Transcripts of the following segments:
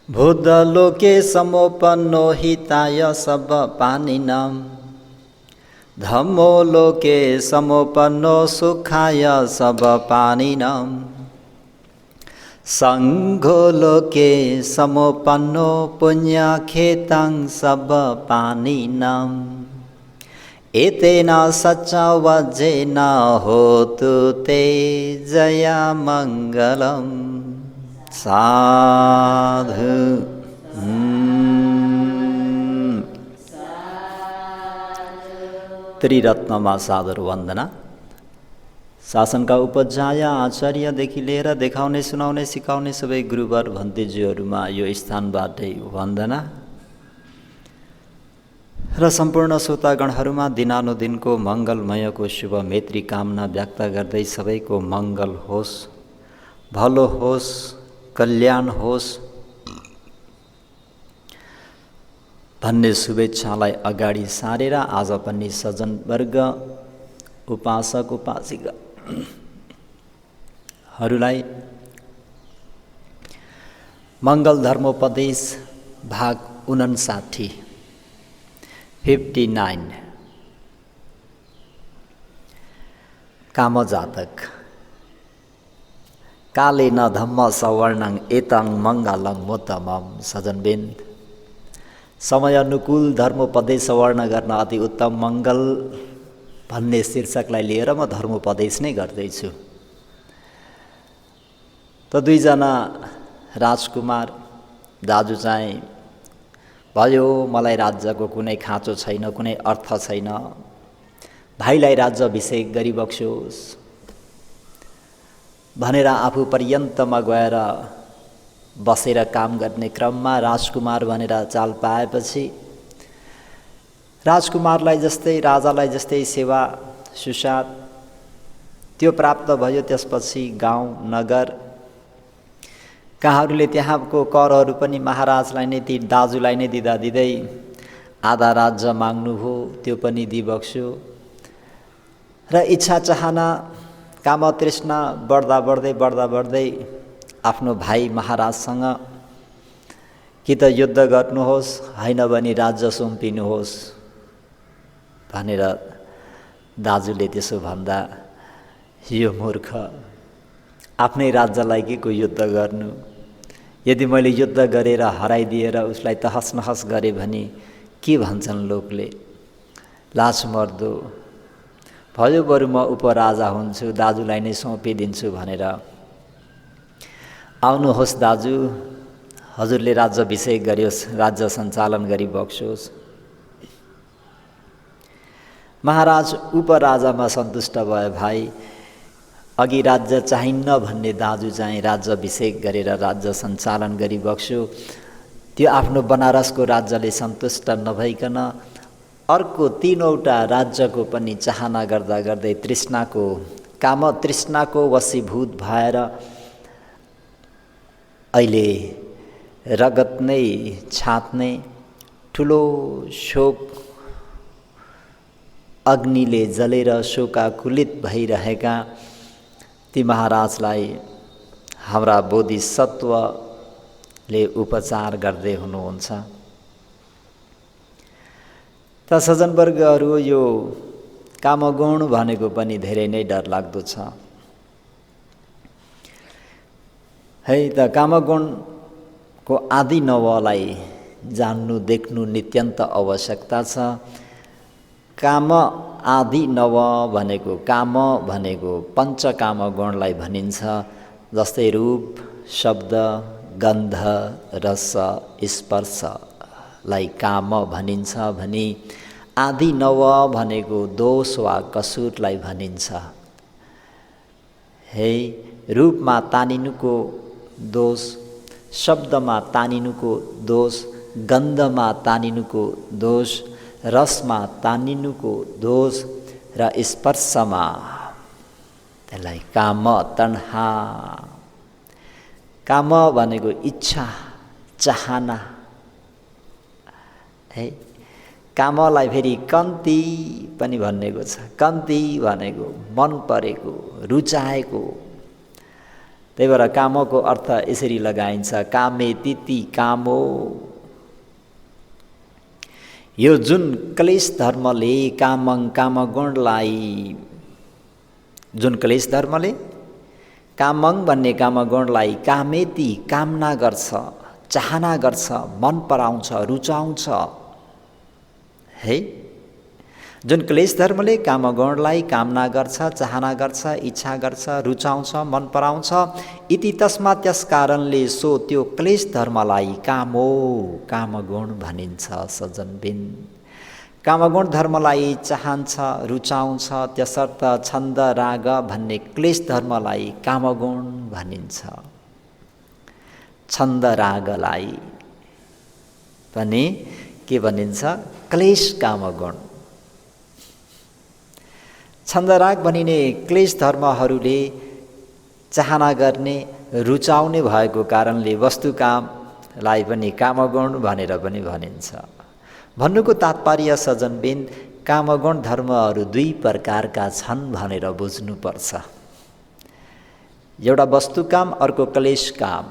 भूतलोके समोपन्नो हिताय सब पानिनां धम्मो लोके समोपन्नो सुखाय सब पानिनां संघो लोके समोपन्नो पुण्यखेतां सब पानिनां एतेन सच्चा वज्रेन होतु ते जया मंगलम् साधु। त्रिरत्नमा सादर वन्दना। शासनका उपाध्याय आचार्यदेखि लिएर देखाउने सुनाउने सिकाउने सबै गुरुवर भन्तेज्यूहरूमा यो स्थानबाटै वन्दना र सम्पूर्ण श्रोतागणहरूमा दिनानुदिनको मङ्गलमयको शुभ मैत्री कामना व्यक्त गर्दै सबैको मङ्गल होस्, भलो होस्, कल्याण होस् भन्ने शुभेच्छालाई अगाडि सारेर आज पनि सज्जनवर्ग उपासक उपासिकाहरूलाई मङ्गल धर्मोपदेश भाग 59 59 कामजातक काले न धम्म सवर्णं एतं मङ्गलं मुत्तमम्। सज्जनबिन्द, समय अनुकूल धर्मोपदेश वर्ण गर्न अति उत्तम मङ्गल भन्ने शीर्षकलाई लिएर म धर्मोपदेश नै गर्दैछु। त दुईजना राजकुमार दाजु चाहिँ भयो, मलाई राज्यको कुनै खाँचो छैन, कुनै अर्थ छैन, भाइलाई राज्याभिषेक गरिबक्सोस् भनेर आफू पर्यन्तमा गएर बसेर काम गर्ने क्रममा राजकुमार भनेर चाल पाएपछि राजकुमारलाई जस्तै राजालाई जस्तै सेवा सुसाद त्यो प्राप्त भयो। त्यसपछि गाउँ नगर कहाँहरूले त्यहाँको करहरू पनि महाराजलाई नै ती दाजुलाई नै दिँदा दिँदै आधा राज्य माग्नुभयो, त्यो पनि दिबक्स्यो र इच्छा चाहना कामतृष्णा बढ्दा बढ्दै आफ्नो भाइ महाराजसँग कि त युद्ध गर्नुहोस् हैन भने राज्य सुम्पिनुहोस् भनेर दाजुले त्यसो भन्दा यो मूर्ख आफ्नै राज्यलाई के को युद्ध गर्नु, यदि मैले युद्ध गरेर हराइदिएर उसलाई तहस नहस गरे भने के भन्छन् लोकले, लाज मर्दो भयो, बरु म उपराजा हुन्छु, दाजुलाई नै सुम्पिदिन्छु भनेर आउनुहोस् दाजु, हजुरले राज्याभिषेक गरियोस्, राज्य सञ्चालन गरी बक्सोस्। महाराज उपराजामा सन्तुष्ट भए। भाइ अघि राज्य चाहिन्न भन्ने दाजु चाहिँ राज्याभिषेक गरेर राज्य सञ्चालन गरी बक्स्यो। त्यो आफ्नो बनारसको राज्यले सन्तुष्ट नभइकन अर्को तीनवटा राज्यको पनि चाहना गर्दा गर्दै तृष्णाको काम तृष्णाको वशीभूत भएर अहिले रगत नै छात्ने ठुलो शोक अग्निले जलेर शोकाकुलित भइरहेका ती महाराजलाई हाम्रा बोधिसत्वले उपचार गर्दै हुनुहुन्छ। त सज्जनवर्गहरू, यो कामगुण भनेको पनि धेरै नै डरलाग्दो छ है त। कामगुणको आदि नवलाई जान्नु देख्नु नित्यन्त आवश्यकता छ। काम आदि नव भनेको काम भनेको पञ्चकाम गुणलाई भनिन्छ, जस्तै रूप, शब्द, गन्ध, रस, स्पर्शलाई काम भनिन्छ भनी आदि नव भनेको दोष वा कसुरलाई भनिन्छ। है रूपमा तानिनुको दोष, शब्दमा तानिनुको दोष, गन्धमा तानिनुको दोष, रसमा तानिनुको दोष र स्पर्शमा त्यसलाई काम तन्हा। काम भनेको इच्छा चाहना है। कामलाई फेरि कन्ती पनि भन्नेको छ। कन्ती भनेको मन परेको, रुचाएको त्यही भएर कामको अर्थ यसरी लगाइन्छ, कामे तिति कामो। यो जुन क्लेश धर्मले कामं कामगुणलाई, जुन क्लेश धर्मले कामं भन्ने कामगुणलाई कामेति कामना गर्छ, चाहना गर्छ, मन पराउँछ, रुचाउँछ है। जुन क्लेश धर्मले कामगुणलाई कामना गर्छ, चाहना गर्छ, इच्छा गर्छ, रुचाउँछ, मन पराउँछ, इति तस्मात् त्यस कारणले सो त्यो क्लेश धर्मलाई कामो कामगुण भनिन्छ सज्जनबिन। कामगुण धर्मलाई चाहन्छ, रुचाउँछ, त्यसर्थ छन्द राग भन्ने क्लेश धर्मलाई कामगुण भनिन्छ। छन्द रागलाई पनि के भनिन्छ? क्लेश कामगुण। छन्दराग भनिने क्लेश धर्महरूले चाहना गर्ने, रुचाउने भएको कारणले वस्तुकामलाई पनि कामगुण भनेर पनि भनिन्छ। भन्नुको तात्पर्य सज्जनबिन, कामगुण धर्महरू दुई प्रकारका छन् भनेर बुझ्नुपर्छ। एउटा वस्तुकाम, अर्को क्लेश काम।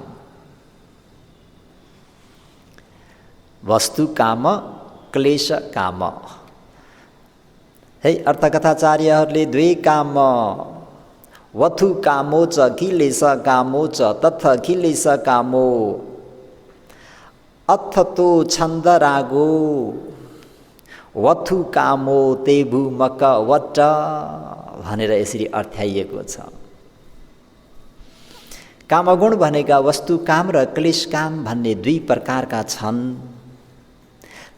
वस्तुकाम, क्लेश काम है। अर्थकथाचार्यहरूले द्वे काम वथु कामो च किलेश कामो च तथ किलेश कामो अथ तो छन्द रागो वथु कामो तेभु मक वट भनेर यसरी अर्थ्याइएको छ। कामगुण भनेका वस्तु काम र क्लेश काम भन्ने दुई प्रकारका छन्।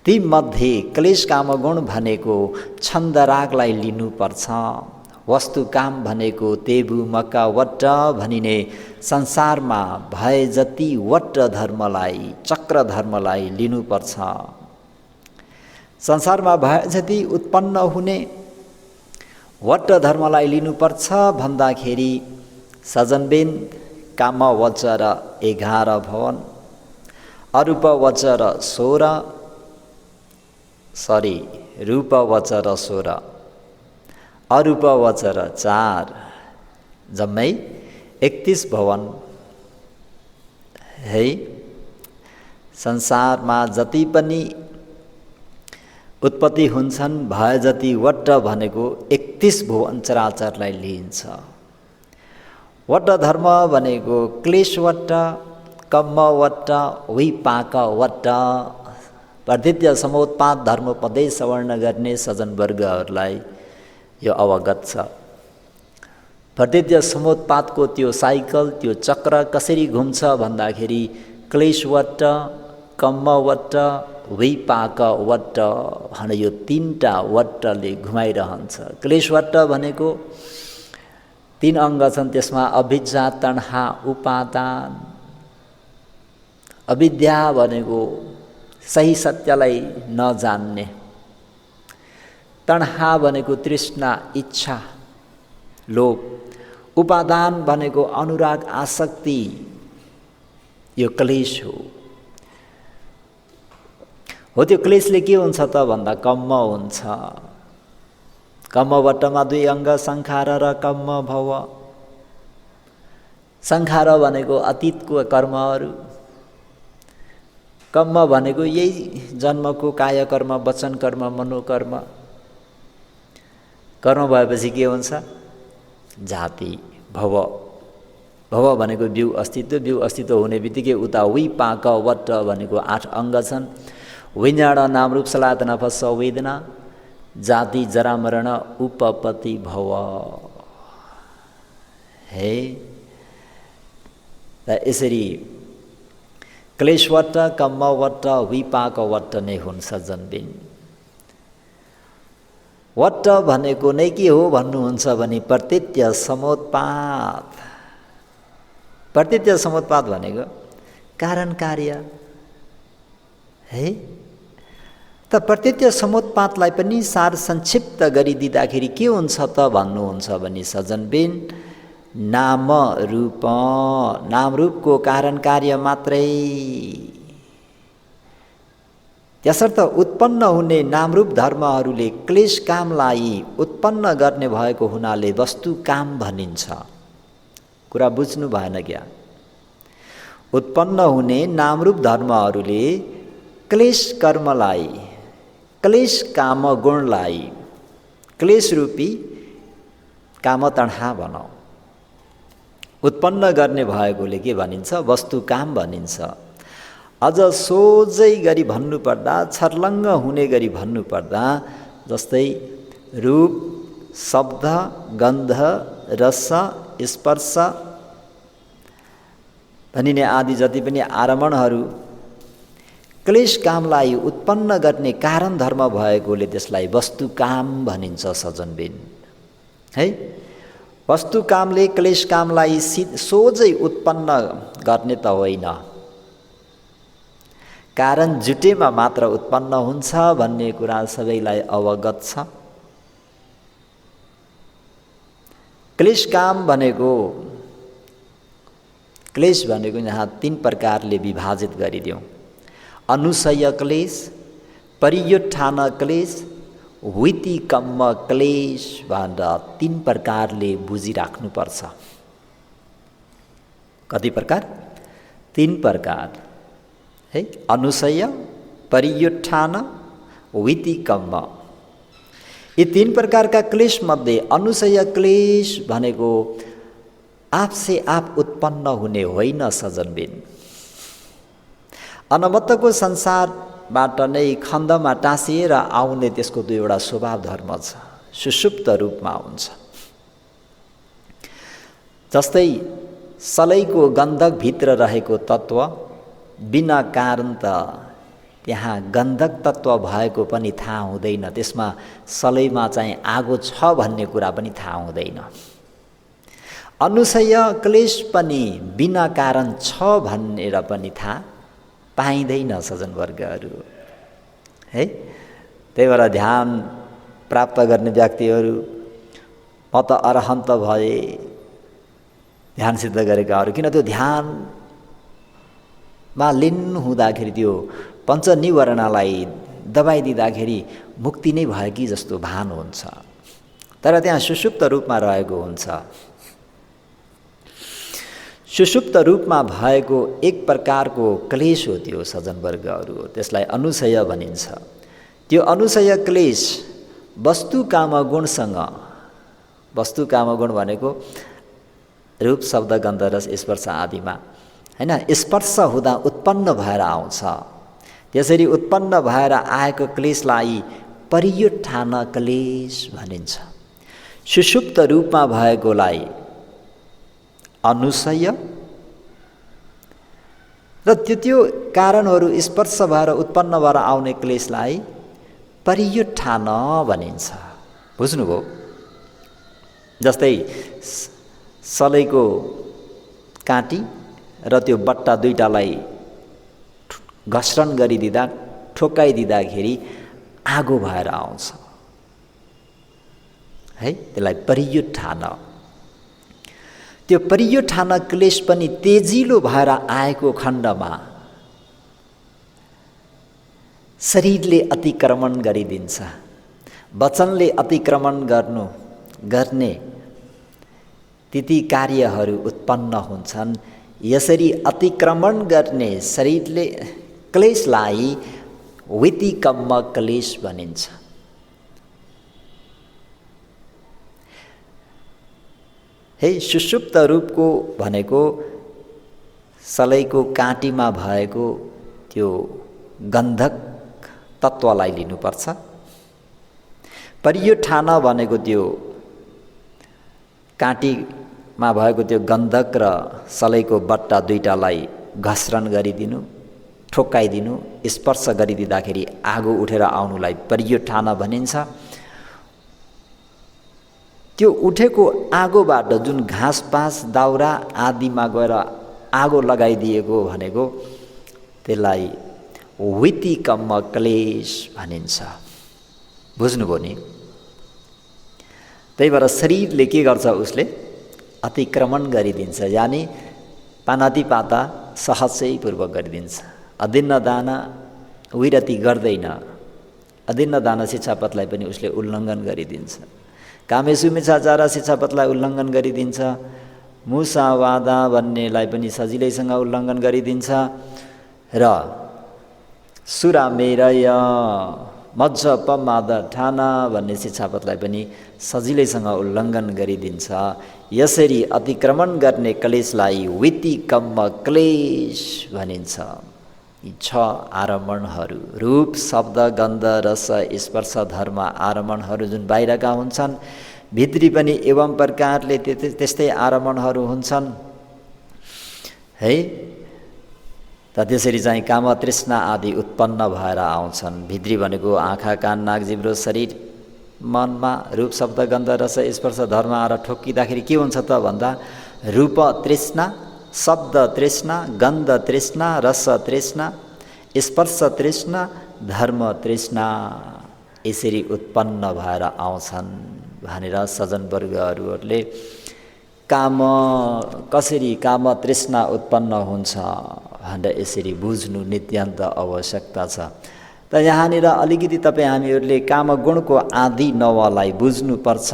ती मध्ये क्लेश कामगुण भनेको छन्द रागलाई लिनुपर्छ। वस्तु काम भनेको तेबु मका वट्ट भनिने संसारमा भए जति वट्ट धर्मलाई, चक्र धर्मलाई लिनुपर्छ। संसारमा भए जति उत्पन्न हुने वट्ट धर्मलाई लिनुपर्छ भन्दाखेरि सजनबिन काम वचर 11 भवन, अरूप वचर 16, रूप वचर 16, अरूप वचर 4, जम्मै 31 भवन है। संसारमा जति पनि उत्पत्ति हुन्छन् भए जति वट्ट भनेको 31 भुवन चराचरलाई लिइन्छ। वट्ट धर्म भनेको क्लेश वट्ट, कम्म वट्ट, विपाक वट्ट। प्रदित्य समोत्पाद धर्मपदै सवर्ण गर्ने सज्जनवर्गहरूलाई यो अवगत छ। प्रदित्य समोत्पादको त्यो साइकल, त्यो चक्र कसरी घुम्छ भन्दाखेरि क्लेशवट्ट, कम्मवट्ट, विपाक वट्ट भने यो तीनटा वट्टले घुमाइरहन्छ। क्लेशवट्ट भनेको 3 अङ्ग छन्, त्यसमा अभिज्ञा, तण्हा, उपादान। अविद्या भनेको सही सत्यलाई नजान्ने, तण्हा भनेको तृष्णा, इच्छा, लोभ, उपादान भनेको अनुराग, आसक्ति, यो क्लेश हो। त्यो क्लेशले के हुन्छ त भन्दा कम्म हुन्छ। कम्मवट्टमा 2 अङ्ग संखार र कम्म भव। संखार भनेको अतीतको कर्महरू, कम्म भनेको यही जन्मको कायकर्म, वचन कर्म, मनोकर्म। कर्म भएपछि के हुन्छ? जाति, भव। भव भनेको बिउ अस्तित्व, बिउ अस्तित्व हुने बित्तिकै उता विपाक वट्ट भनेको 8 अङ्ग छन्। विज्ञान, नाम, रूप, सलात, नफस, संवेदना, जाति, जरा, मरण, उपपत्ति, भव है। र यसरी क्लेशवट्ट, कम्मवट्ट, विपाकवट्ट नै हुन् सज्जनबिन। वट्ट भनेको नै के हो भन्नुहुन्छ भने प्रतीत्य समोत्पाद। प्रतीत्य समोत्पाद भनेको कारण कार्य है। त प्रतीत्य समोत्पादलाई पनि सार संक्षिप्त गरिदिँदाखेरि के हुन्छ त भन्नुहुन्छ भने सज्जनबिन, नाम रूप, नाम रूपको कारण कार्य मात्रै। त्यसर्थ उत्पन्न हुने नामरूप धर्महरूले क्लेश कामलाई उत्पन्न गर्ने भएको हुनाले वस्तु काम भनिन्छ। कुरा बुझ्नु भएन क्या। उत्पन्न हुने नामरूप धर्महरूले क्लेश कर्मलाई, क्लेश काम गुणलाई क्लेश रूपी काम तण्हा भनौँ उत्पन्न गर्ने भएकोले के भनिन्छ? वस्तु काम भनिन्छ। अझ सोझै गरी भन्नुपर्दा, छर्लङ्ग हुने गरी भन्नुपर्दा, जस्तै रूप, शब्द, गन्ध, रस, स्पर्श भनिने आदि जति पनि आरम्भणहरू क्लेश कामलाई उत्पन्न गर्ने कारण धर्म भएकोले त्यसलाई वस्तु काम भनिन्छ सज्जनबिन। है, वस्तु कामले क्लेश कामलाई सोझै उत्पन्न गर्ने त होइन, कारण जुटेमा मात्र उत्पन्न हुन्छ भन्ने कुरा सबैलाई अवगत छ। क्लेश काम भनेको, क्लेश भनेको यहाँ 3 प्रकारले विभाजित गरिदिउँ। अनुशय क्लेश, परियुत्थान क्लेश, वितिकम्म क्लेश भनेर 3 प्रकारले बुझिराख्नुपर्छ। कति प्रकार? 3 प्रकार है। अनुशय, परियुत्थान, वितिकम्म। यी 3 प्रकारका क्लेश मध्ये अनुशय क्लेश भनेको आपसे आप उत्पन्न हुने होइन सज्जनबिन। अनवत्तको संसारबाट नै खण्डमा टाँसिएर आउने त्यसको त्यो एउटा स्वभाव धर्म छ, सुषुप्त रूपमा हुन्छ। जस्तै सलैको गन्धकभित्र रहेको तत्त्व बिना कारण त त्यहाँ गन्धक तत्त्व भएको पनि थाहा हुँदैन, त्यसमा सलैमा चाहिँ आगो छ भन्ने कुरा पनि थाहा हुँदैन। अनुशय क्लेश पनि बिना कारण छ भनेर पनि थाहा पाइँदैन सज्जनवर्गहरू। है, त्यही भएर ध्यान प्राप्त गर्ने व्यक्तिहरू म त अरहन्त भए ध्यान सिद्ध गरेकाहरू, किन त्यो ध्यानमा लिन हुँदाखेरि त्यो पञ्चनिवरणलाई दबाइदिँदाखेरि मुक्ति नै भयो कि जस्तो भान हुन्छ, तर त्यहाँ सुषुप्त रूपमा रहेको हुन्छ। सुषुप्त रूपमा भएको एक प्रकारको क्लेश हो त्यो सज्जनवर्गहरू, त्यसलाई अनुशय भनिन्छ। त्यो अनुशय क्लेश वस्तु काम गुणसँग, वस्तु काम गुण भनेको रूप, शब्द, गन्ध, रस, स्पर्श आदिमा हैन, स्पर्श हुँदा उत्पन्न भएर आउँछ। त्यसरी उत्पन्न भएर आएको क्लेशलाई परियुत्थान क्लेश भनिन्छ। सुषुप्त रूपमा भएकोलाई अनुशय र त्यो कारणहरू स्पर्श भएर उत्पन्न भएर आउने क्लेशलाई परियुत्थान भनिन्छ। बुझ्नुभयो? जस्तै सलैको काँटी र त्यो बट्टा दुईटालाई घस्रण गरिदिँदा, ठोक्काइदिँदाखेरि आगो भएर आउँछ है, त्यसलाई परियुत्थान। त्यो परियुत्थान क्लेश पनि तेजिलो भएर आएको खण्डमा शरीरले अतिक्रमण गरिदिन्छ, वचनले अतिक्रमण गर्ने ती कार्यहरू उत्पन्न हुन्छन्। यसरी अतिक्रमण गर्ने शरीरले क्लेशलाई वितिकम्म क्लेश भनिन्छ। है, सुषुप्त रूपको भनेको सलैको काँटीमा भएको त्यो गन्धक तत्त्वलाई लिनुपर्छ। परियुत्थान भनेको त्यो काँटीमा भएको त्यो गन्धक र सलैको बट्टा दुईटालाई घस्रण गरिदिनु, ठोक्काइदिनु, स्पर्श गरिदिँदाखेरि आगो उठेर आउनुलाई परियुत्थान भनिन्छ। त्यो उठेको आगोबाट जुन घाँसपास, दाउरा आदिमा गएर आगो लगाइदिएको भनेको त्यसलाई वितिकम्म क्लेश भनिन्छ। बुझ्नुभयो नि? त्यही भएर शरीरले के गर्छ, उसले अतिक्रमण गरिदिन्छ, यानि पानातिपाता सहजैपूर्वक गरिदिन्छ। अदिन्न दाना विरति गर्दैन, अदिन्न दाना शिक्षापथलाई पनि उसले उल्लङ्घन गरिदिन्छ। कामेषु मिच्छाचार शिक्षापथलाई उल्लङ्घन गरिदिन्छ। मुसावादा भन्नेलाई पनि सजिलैसँग उल्लङ्घन गरिदिन्छ र सुरामेरय मज्जपमाद ठाना भन्ने शिक्षापदलाई पनि सजिलैसँग उल्लङ्घन गरिदिन्छ। यसरी अतिक्रमण गर्ने क्लेशलाई वितिकम्म क्लेश भनिन्छ। यी 6 आरम्भणहरू रूप शब्द गन्ध रस स्पर्श धर्म आरम्भणहरू जुन बाहिरका हुन्छन्, भित्री पनि एवं प्रकारले त्यस्तै आरम्भणहरू हुन्छन् है। त त्यसरी चाहिँ काम तृष्णा आदि उत्पन्न भएर आउँछन्। भित्री भनेको आँखा कान नाक जिब्रो शरीर मनमा रूप शब्द गन्ध रस स्पर्श धर्म आएर ठोक्किँदाखेरि के हुन्छ त भन्दा रूप तृष्णा, शब्द तृष्णा, गन्ध तृष्णा, रस तृष्णा, स्पर्श तृष्णा, धर्म तृष्णा यसरी उत्पन्न भएर आउँछन् भनेर सज्जनवर्गहरूले काम कसरी काम तृष्णा उत्पन्न हुन्छ भनेर यसरी बुझ्नु नित्यान्त आवश्यकता छ। त यहाँनिर अलिकति तपाईँ हामीहरूले काम गुणको आदि नवलाई बुझ्नुपर्छ।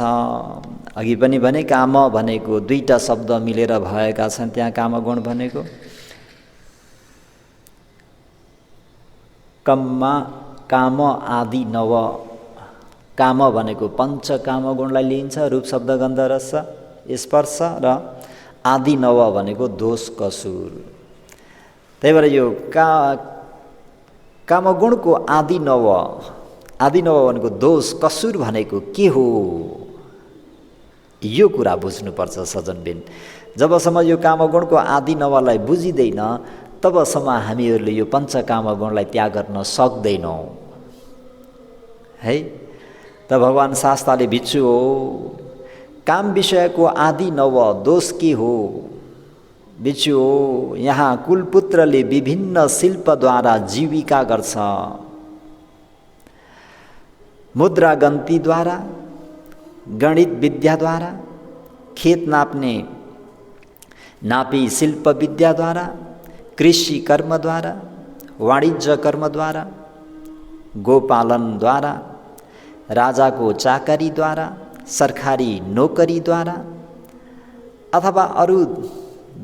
अघि पनि भने काम भनेको 2टा शब्द मिलेर भएका छन्। त्यहाँ काम गुण भनेको कम्मा काम आदि नव। काम भनेको पञ्चकाम गुणलाई लिइन्छ, रूप शब्द गन्ध रस स्पर्श, र आदि नव भनेको दोष कसुर। त्यही भएर यो कामगुणको आदि नव भनेको दोष कसुर भनेको के हो यो कुरा बुझ्नुपर्छ सज्जनबिन। जबसम्म यो कामगुणको आदि नवलाई बुझिँदैन तबसम्म हामीहरूले यो पञ्चकाम गुणलाई त्याग गर्न सक्दैनौँ है। त भगवान शास्त्रले भिक्षु हो काम विषयको आदि नव दोष के हो? भिक्षु हो यहाँ कुलपुत्रले विभिन्न शिल्पद्वारा जीविका गर्छ। मुद्रा गन्तीद्वारा, गणित विद्याद्वारा, खेत नाप्ने नापी शिल्प विद्याद्वारा, कृषि कर्मद्वारा, वाणिज्य कर्मद्वारा, गोपालनद्वारा, राजाको चाकरीद्वारा, सरकारी नोकरीद्वारा अथवा अरू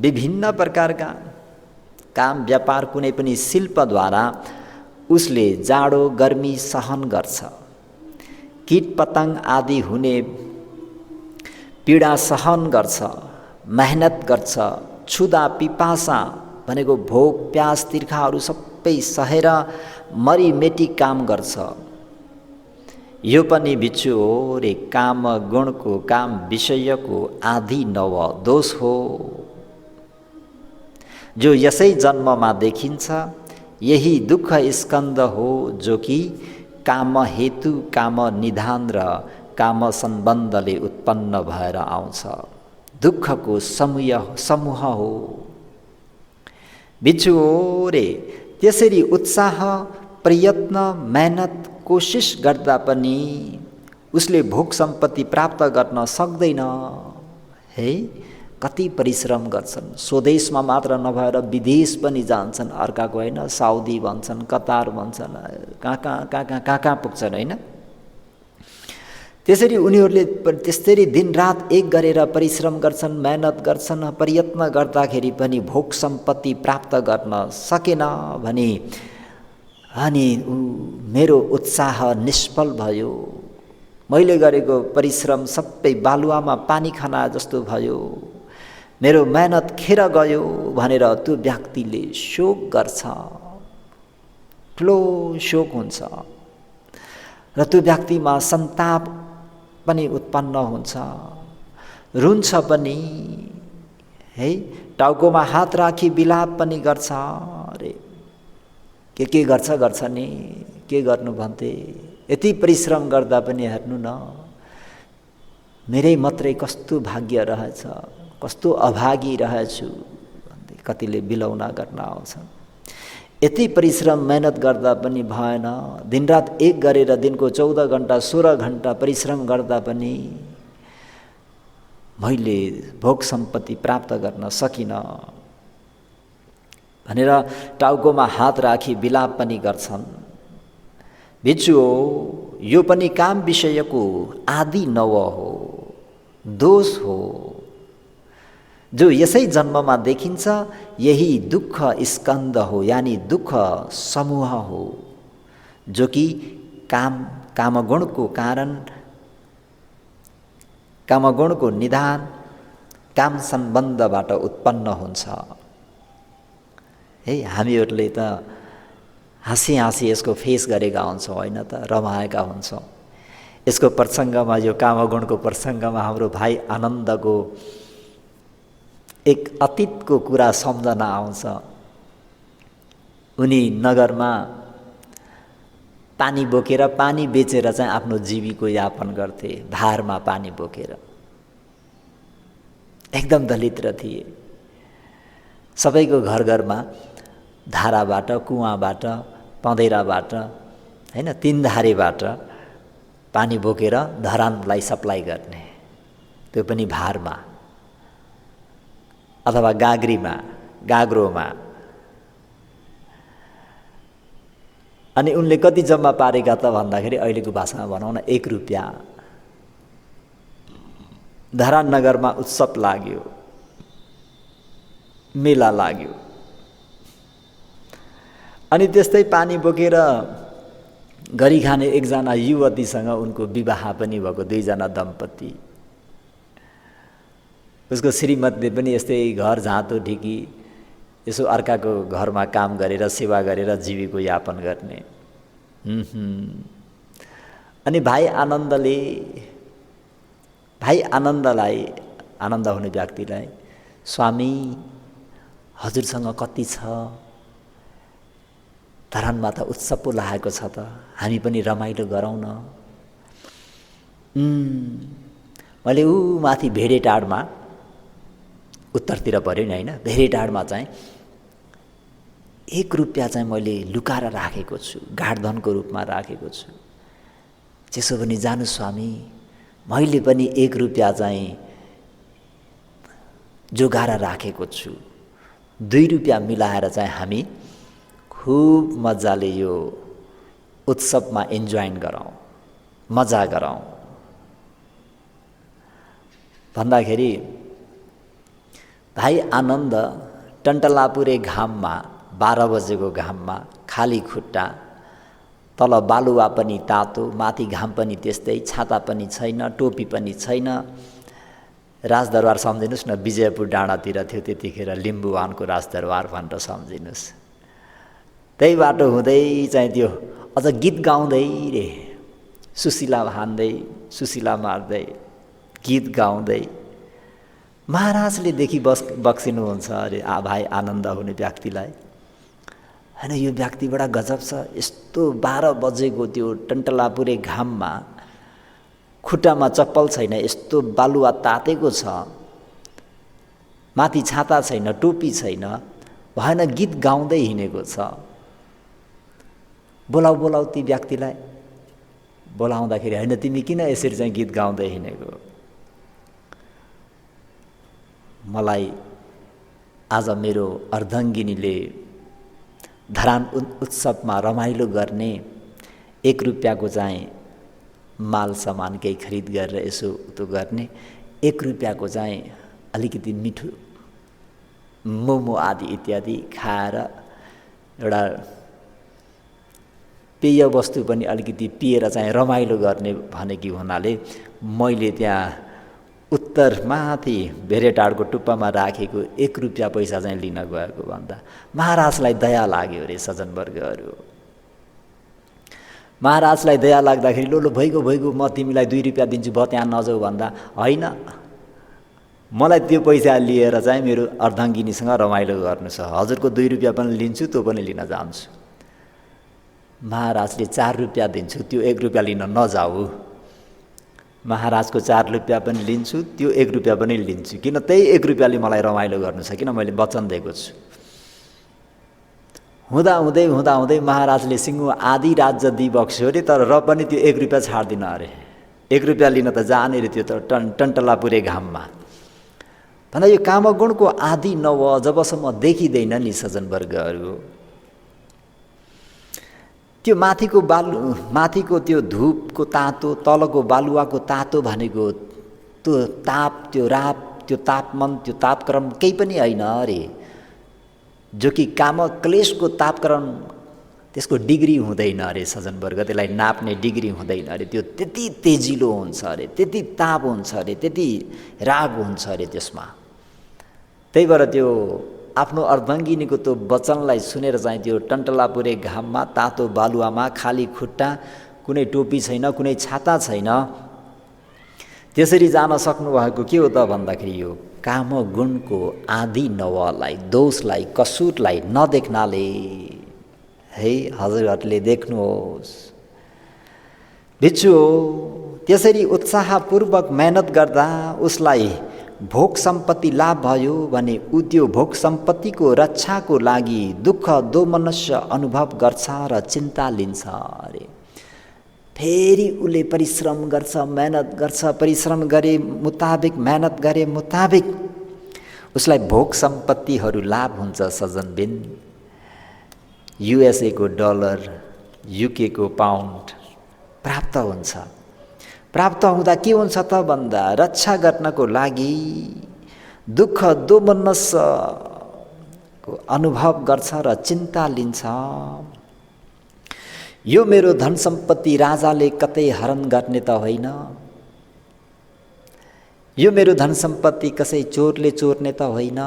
विभिन्न प्रकारका काम व्यापार कुनै पनि शिल्पद्वारा उसले जाडो गर्मी सहन गर्छ। कीट पतंग आदि हुने पीडा सहन गर्छ, मेहनत गर्छ। क्षुधा पिपासा भनेको भोक प्यास तिर्खाहरू सबै सहेर मरिमेटी काम गर्छ। यो पनि भिक्षु हो रे काम गुणको काम विषयको आदि नव दोष हो जो यसै जन्ममा देखिन्छ। यही दुःख स्कन्द हो जो कि काम हेतु काम निधान र काम सम्बन्धले उत्पन्न भएर आउँछ। दुःखको समूह हो भिक्षु हो रे। त्यसरी उत्साह प्रयत्न मेहनत कोशिश गर्दा पनि उसले भोग सम्पत्ति प्राप्त गर्न सक्दैन है। कति परिश्रम गर्छन्, स्वदेशमा मात्र नभएर विदेश पनि जान्छन्। अर्काको होइन, साउदी भन्छन्, कतार भन्छन्, कहाँ पुग्छन् होइन। त्यसरी उनीहरूले त्यसरी दिनरात एक गरेर परिश्रम गर्छन्, मेहनत गर्छन्। प्रयत्न गर्दाखेरि पनि भोग सम्पत्ति प्राप्त गर्न सकेन भने अनि मेरो उत्साह निष्फल भयो। मैले गरेको परिश्रम सबै बालुवामा पानी खाना जस्तो भयो। मेरो मेहनत खेर गयो भनेर त्यो व्यक्तिले शोक गर्छ, ठुलो शोक हुन्छ र त्यो व्यक्तिमा सन्ताप पनि उत्पन्न हुन्छ, रुन्छ पनि है। टाउकोमा हात राखी बिलाप पनि गर्छ। अरे के गर्छ नि, के गर्नु भन्थे। यति परिश्रम गर्दा पनि हेर्नु न, मेरै मात्रै कस्तो भाग्य रहेछ, कस्तो अभागी रहेछु भन्दै कतिले बिलौना गर्न आउँछन्। यति परिश्रम मेहनत गर्दा पनि भएन। दिनरात एक गरेर दिनको 14 घण्टा 16 घण्टा परिश्रम गर्दा पनि मैले भोग सम्पत्ति प्राप्त गर्न सकिनँ भनेर टाउकोमा हात राखी बिलाप पनि गर्छन्। भिक्षु हो यो पनि काम विषयको आदि नव हो, दोष हो। जो यसै जन्ममा देखिन्छ यही दुःख स्कन्द हो, यानी दुःख समूह हो, जो कि कामगुणको कारण, कामगुणको निधान, काम सम्बन्धबाट उत्पन्न हुन्छ। है, हामीहरूले त हाँसी हाँसी यसको फेस गरेका हुन्छौँ होइन त, रमाएका हुन्छौँ। यसको प्रसङ्गमा, यो कामगुणको प्रसङ्गमा हाम्रो भाइ आनन्दको एक अतीतको कुरा सम्झना आउँछ। उनी नगरमा पानी बोकेर, पानी बेचेर चाहिँ आफ्नो जीविको यापन गर्थे, भारमा पानी बोकेर। एकदम दलिद्र थिए। सबैको घर घरमा धाराबाट, कुवाबाट, पँधेराबाट होइन, तीनधारेबाट पानी बोकेर धरानलाई सप्लाई गर्ने, त्यो पनि भारमा अथवा गाग्रीमा, गाग्रोमा। अनि उनले कति जम्मा पारेका त भन्दाखेरि अहिलेको भाषामा भनौँ न 1 रुपियाँ। धरान नगरमा उत्सव लाग्यो, मेला लाग्यो। अनि त्यस्तै पानी बोकेर गरी खाने एकजना युवतीसँग उनको विवाह पनि भएको, 2 जना दम्पति। उसको श्रीमतीले पनि यस्तै घर झाँतो ढिकी यसो अर्काको घरमा काम गरेर, सेवा गरेर जीविको यापन गर्ने। अनि भाइ आनन्दलाई, आनन्द हुने व्यक्तिलाई, स्वामी हजुरसँग कति छ, धरानमा त उत्सव पो लागेको छ त, हामी पनि रमाइलो गरौँ न। मैले ऊ माथि भेडेटाडमा, उत्तरतिर पऱ्यो नि होइन, भेडेटाडमा चाहिँ 1 रुपियाँ चाहिँ मैले लुकाएर राखेको छु, गाडधनको रूपमा राखेको छु। त्यसो भने जानु स्वामी, मैले पनि 1 रुपियाँ चाहिँ जोगाएर राखेको छु, 2 रुपियाँ मिलाएर चाहिँ हामी खुब मजाले यो उत्सवमा इन्जोय गरौँ, मजा गरौँ भन्दाखेरि भाइ आनन्द टन्टलापुरे घाममा, 12 बजेको घाममा खाली खुट्टा, तल बालुवा पनि तातो, माथि घाम पनि त्यस्तै, छाता पनि छैन, टोपी पनि छैन। राजदरबार सम्झिनुहोस् न, विजयपुर डाँडातिर थियो त्यतिखेर, लिम्बुवानको राजदरबार भनेर सम्झिनुहोस्। त्यही बाटो हुँदै चाहिँ त्यो अझ गीत गाउँदै रे, सुशीला हान्दै, सुशीला मार्दै, गीत गाउँदै महाराजले देखि बक्सिनुहुन्छ अरे भाइ आनन्द हुने व्यक्तिलाई। होइन, यो व्यक्ति बडा गजब छ, यस्तो 12 बजेको त्यो टन्टलापुरे घाममा खुट्टामा चप्पल छैन, यस्तो बालुवा तातेको छ, माथि छाता छैन, टोपी छैन, भएन गीत गाउँदै हिँडेको छ। बोलाऊ ती व्यक्तिलाई। बोलाउँदाखेरि होइन तिमी किन यसरी चाहिँ गीत गाउँदै हिँडेको? मलाई आज मेरो अर्धाङ्गिनीले धरान उत्सवमा रमाइलो गर्ने 1 रुपियाँको चाहिँ माल सामान केही खरिद गरेर यसो त्यो गर्ने 1 रुपियाँको चाहिँ अलिकति मिठो मोमो आदि इत्यादि खाएर एउटा पेय वस्तु पनि अलिकति पिएर चाहिँ रमाइलो गर्ने भनेकी हुनाले मैले त्यहाँ उत्तरमाथि भेरेटाडको टुप्पामा राखेको 1 रुपियाँ पैसा चाहिँ लिन गएको भन्दा महाराजलाई दया लाग्यो अरे सज्जनवर्गहरू। महाराजलाई दया लाग्दाखेरि लो भइगयो म तिमीलाई 2 रुपियाँ दिन्छु, भ त्यहाँ नजाऊ भन्दा होइन, मलाई त्यो पैसा लिएर चाहिँ मेरो अर्धाङ्गिनीसँग रमाइलो गर्नु छ, हजुरको 2 रुपियाँ पनि लिन्छु, त्यो पनि लिन जान्छु। महाराजले 4 रुपियाँ दिन्छु, त्यो 1 रुपियाँ लिन नजाऊ। महाराजको 4 रुपियाँ पनि लिन्छु, त्यो 1 रुपियाँ पनि लिन्छु, किन त्यही 1 रुपियाँले मलाई रमाइलो गर्नु छ, किन मैले वचन दिएको छु। हुँदा महाराजले सिङ्गो आधी राज्य दिइबक्स्यो अरे, तर र पनि त्यो 1 रुपियाँ छाड्दिन अरे। 1 रुपियाँ लिन त जाने अरे त्यो त टन्टलापुरे घाममा। भन्दा यो कामगुणको आदि नव जबसम्म देखिँदैन नि सज्जनवर्गहरू, त्यो माथिको त्यो धुपको तातो, तलको बालुवाको तातो भनेको त्यो ताप, त्यो राप, त्यो तापमन, त्यो तापक्रम केही पनि होइन अरे। जो कि काम क्लेशको तापक्रम, त्यसको डिग्री हुँदैन अरे सज्जनवर्ग, त्यसलाई नाप्ने डिग्री हुँदैन अरे। त्यो त्यति तेजिलो हुन्छ अरे, त्यति ताप हुन्छ अरे, त्यति राग हुन्छ अरे त्यसमा। त्यही भएर त्यो आफ्नो अर्धाङ्गिनीको त्यो वचनलाई सुनेर चाहिँ त्यो टन्टलापुरे घाममा, तातो बालुवामा, खाली खुट्टा, कुनै टोपी छैन, कुनै छाता छैन, त्यसरी जान सक्नुभएको के हो त भन्दाखेरि यो काम गुणको आदि नवलाई, दोषलाई, कसुरलाई नदेख्नाले। है हजुरहरूले देख्नुहोस् भिक्षु हो, त्यसरी उत्साहपूर्वक मेहनत गर्दा उसलाई भोग सम्पत्ति लाभ भयो भने ऊ त्यो भोग सम्पत्तिको रक्षाको लागि दुःख दोमनस्य अनुभव गर्छ र चिन्ता लिन्छ अरे। फेरि उसले परिश्रम गर्छ, मेहनत गर्छ, परिश्रम गरे मुताबिक, मेहनत गरे मुताबिक उसलाई भोग सम्पत्तिहरू लाभ हुन्छ सज्जनबिन। युएसए को डलर, युके को पाउन्ड प्राप्त हुन्छ। प्राप्त हुँदा के हुन्छ त भन्दा रक्षा गर्नको लागि दुःख दोमनस्को अनुभव गर्छ र चिन्ता लिन्छ। यो मेरो धन सम्पत्ति राजाले कतै हरण गर्ने त होइन, यो मेरो धन सम्पत्ति कसै चोरले चोर्ने त होइन।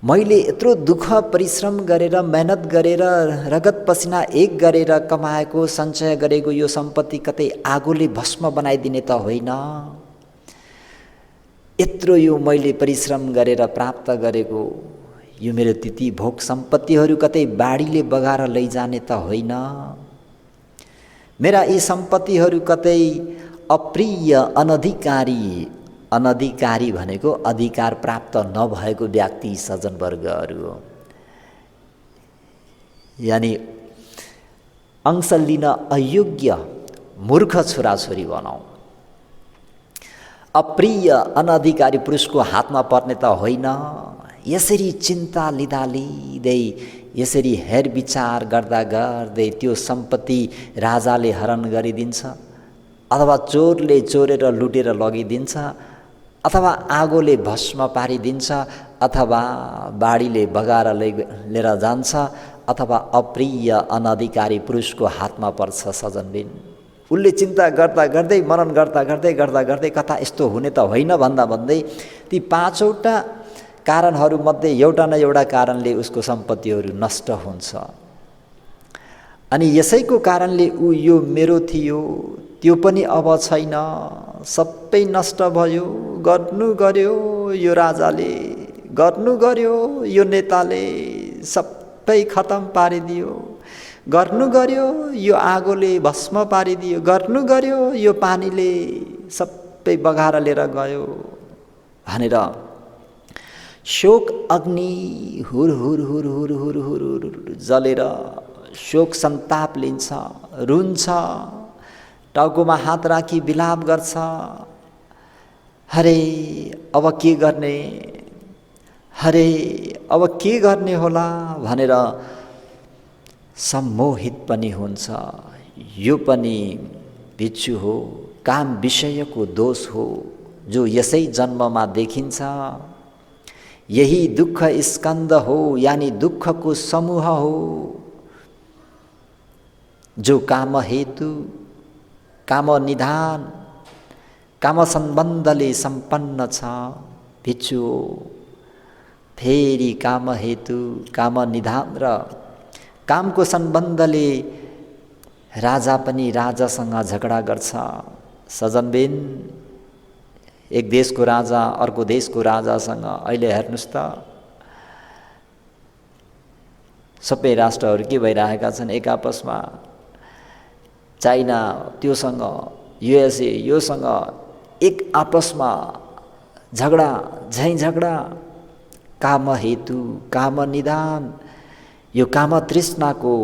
मैले यत्रो दुःख परिश्रम गरेर, मेहनत गरेर, रगत पसिना एक गरेर कमाएको, सञ्चय गरेको यो सम्पत्ति कतै आगोले भस्म बनाइदिने त होइन। यत्रो यो मैले परिश्रम गरेर प्राप्त गरेको यो मेरो त्यति भोग सम्पत्तिहरू कतै बाढीले बगाएर लैजाने त होइन। मेरा यी सम्पत्तिहरू कतै अप्रिय, अनधिकारी, अनधिकारी भनेको अधिकार प्राप्त नभएको व्यक्ति सज्जनवर्गहरू हो, यानि अंश लिन अयोग्य मूर्ख छोराछोरी बनाऊ। अप्रिय, अनधिकारी पुरुषको हातमा पर्ने त होइन। यसरी चिन्ता लिँदा लिँदै, यसरी हेरविचार गर्दा गर्दै त्यो सम्पत्ति राजाले हरण गरिदिन्छ, अथवा चोरले चोरेर लुटेर लगिदिन्छ, अथवा आगोले भस्म पारिदिन्छ, अथवा बाढीले बगाएर लिएर जान्छ, अथवा अप्रिय अनधिकारी पुरुषको हातमा पर्छ सजनबिन। उसले चिन्ता गर्दा गर्दै, मनन गर्दा गर्दै कथा यस्तो हुने त होइन भन्दा भन्दै ती पाँचवटा कारणहरूमध्ये एउटा न एउटा कारणले उसको सम्पत्तिहरू नष्ट हुन्छ। अनि यसैको कारणले ऊ यो मेरो थियो, त्यो पनि अब छैन, सबै नष्ट भयो, गर्नु गर्यो यो राजाले, गर्नु गर्यो यो नेताले, सबै खतम पारिदियो, गर्नु गर्यो यो आगोले भस्म पारिदियो, गर्नु गर्यो यो पानीले सबै बगाएर लिएर गयो भनेर शोक अग्नि हुर हुर हुर हुर हुर हुर हुर जलेर शोक सन्ताप लिन्छ, रुन्छ, टाउकोमा हात राखी विलाप गर्छ। हरे अब के गर्ने, हरे अब के गर्ने होला भनेर सम्मोहित पनि हुन्छ। यो पनि भिक्षु हो, काम विषयको दोष हो जो यसै जन्ममा देखिन्छ। यही दुःख स्कन्द हो, यानी दुःखको समूह हो जो काम हेतु, काम निधान, काम सम्बन्धले सम्पन्न छ। भिक्षु फेरि काम हेतु, काम निधान र कामको सम्बन्धले राजा पनि राजासँग झगडा गर्छ। सजनबिन, एक देशको राजा अर्को देशको राजासँग अहिले हेर्नुस् त सबै राष्ट्रहरू के भइरहेका छन् एक आपसमा। चाइना त्योसँग, युएसए योसँग एक आपसमा झगडा, झैँ झगडा, काम हेतु, काम निधान। यो काम तृष्णाको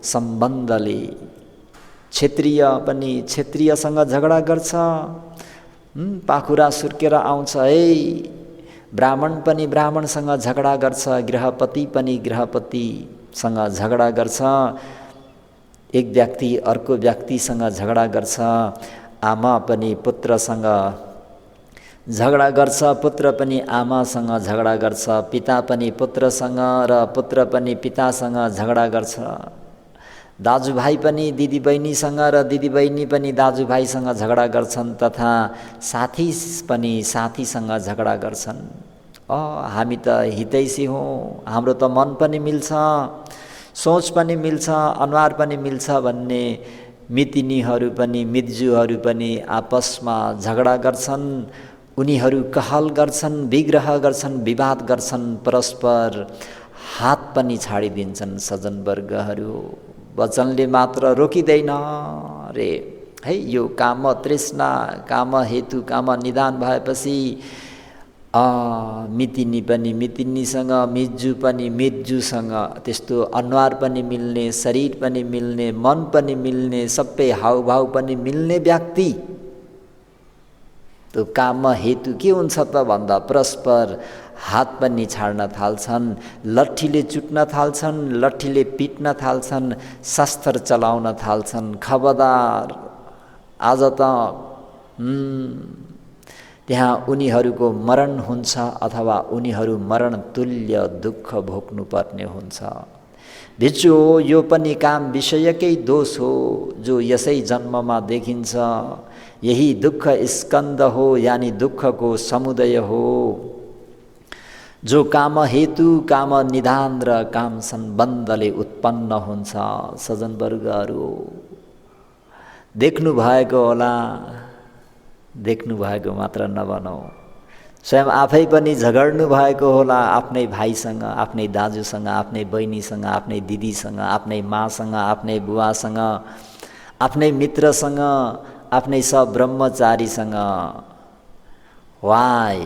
सम्बन्धले क्षेत्रीय पनि क्षेत्रीयसँग झगडा गर्छ। पाखुरा सुर्केर आउँछ है, ब्राह्मण पनि ब्राह्मणसँग झगडा गर्छ, गृहपति पनि गृहपतिसँग झगडा गर्छ, एक व्यक्ति अर्को व्यक्तिसँग झगडा गर्छ, आमा पनि पुत्रसँग झगडा गर्छ, पुत्र पनि आमासँग झगडा गर्छ, पिता पनि पुत्रसँग र पुत्र पनि पितासँग झगडा गर्छ, दाजुभाइ पनि दिदीबहिनीसँग र दिदीबहिनी पनि दाजुभाइसँग झगडा गर्छन्, तथा साथी पनि साथीसँग झगडा गर्छन्। हामी त हितैषी हौँ, हाम्रो त मन पनि मिल्छ, सोच पनि मिल्छ, अनुहार पनि मिल्छ भन्ने मितिनीहरू पनि मितजुहरू पनि आपसमा झगडा गर्छन्। उनीहरू कहल गर्छन्, विग्रह गर्छन्, विवाद गर्छन्, परस्पर हात पनि छाडिदिन्छन्। सज्जनवर्गहरू वचनले मात्र रोकिँदैन रे है। यो काम तृष्णा, काम हेतु, काम निदान भएपछि मितिनी पनि मितिनीसँग, मितजु पनि मितजुसँग त्यस्तो अनुहार पनि मिल्ने, शरीर पनि मिल्ने, मन पनि मिल्ने, सबै हाउभाउ पनि मिल्ने व्यक्ति त्यो काम हेतु के हुन्छ त भन्दा परस्पर हात पनि छाड्न थाल्छन्, लट्ठीले चुट्न थाल्छन्, लट्ठीले पिट्न थाल्छन्, शस्त्र चलाउन थाल्छन्। खबरदार, आज त त्यहाँ उनीहरूको मरण हुन्छ अथवा उनीहरू मरण तुल्य दुःख भोग्नुपर्ने हुन्छ। भिक्षु हो, यो पनि काम विषयकै दोष हो जो यसै जन्ममा देखिन्छ। यही दुःख स्कन्द हो, यानी दुःखको समुदय हो, जो काम हेतु, काम निधान र काम सम्बन्धले उत्पन्न हुन्छ। सज्जनवर्गहरू देख्नु भएको होला, देख्नु भएको मात्र नबनौ, स्वयं आफै पनि झगड्नु भएको होला आफ्नै भाइसँग, आफ्नै दाजुसँग, आफ्नै बहिनीसँग, आफ्नै दिदीसँग, आफ्नै मासँग, आफ्नै बुवासँग, आफ्नै मित्रसँग, आफ्नै सब ब्रह्मचारीसँग। वाइ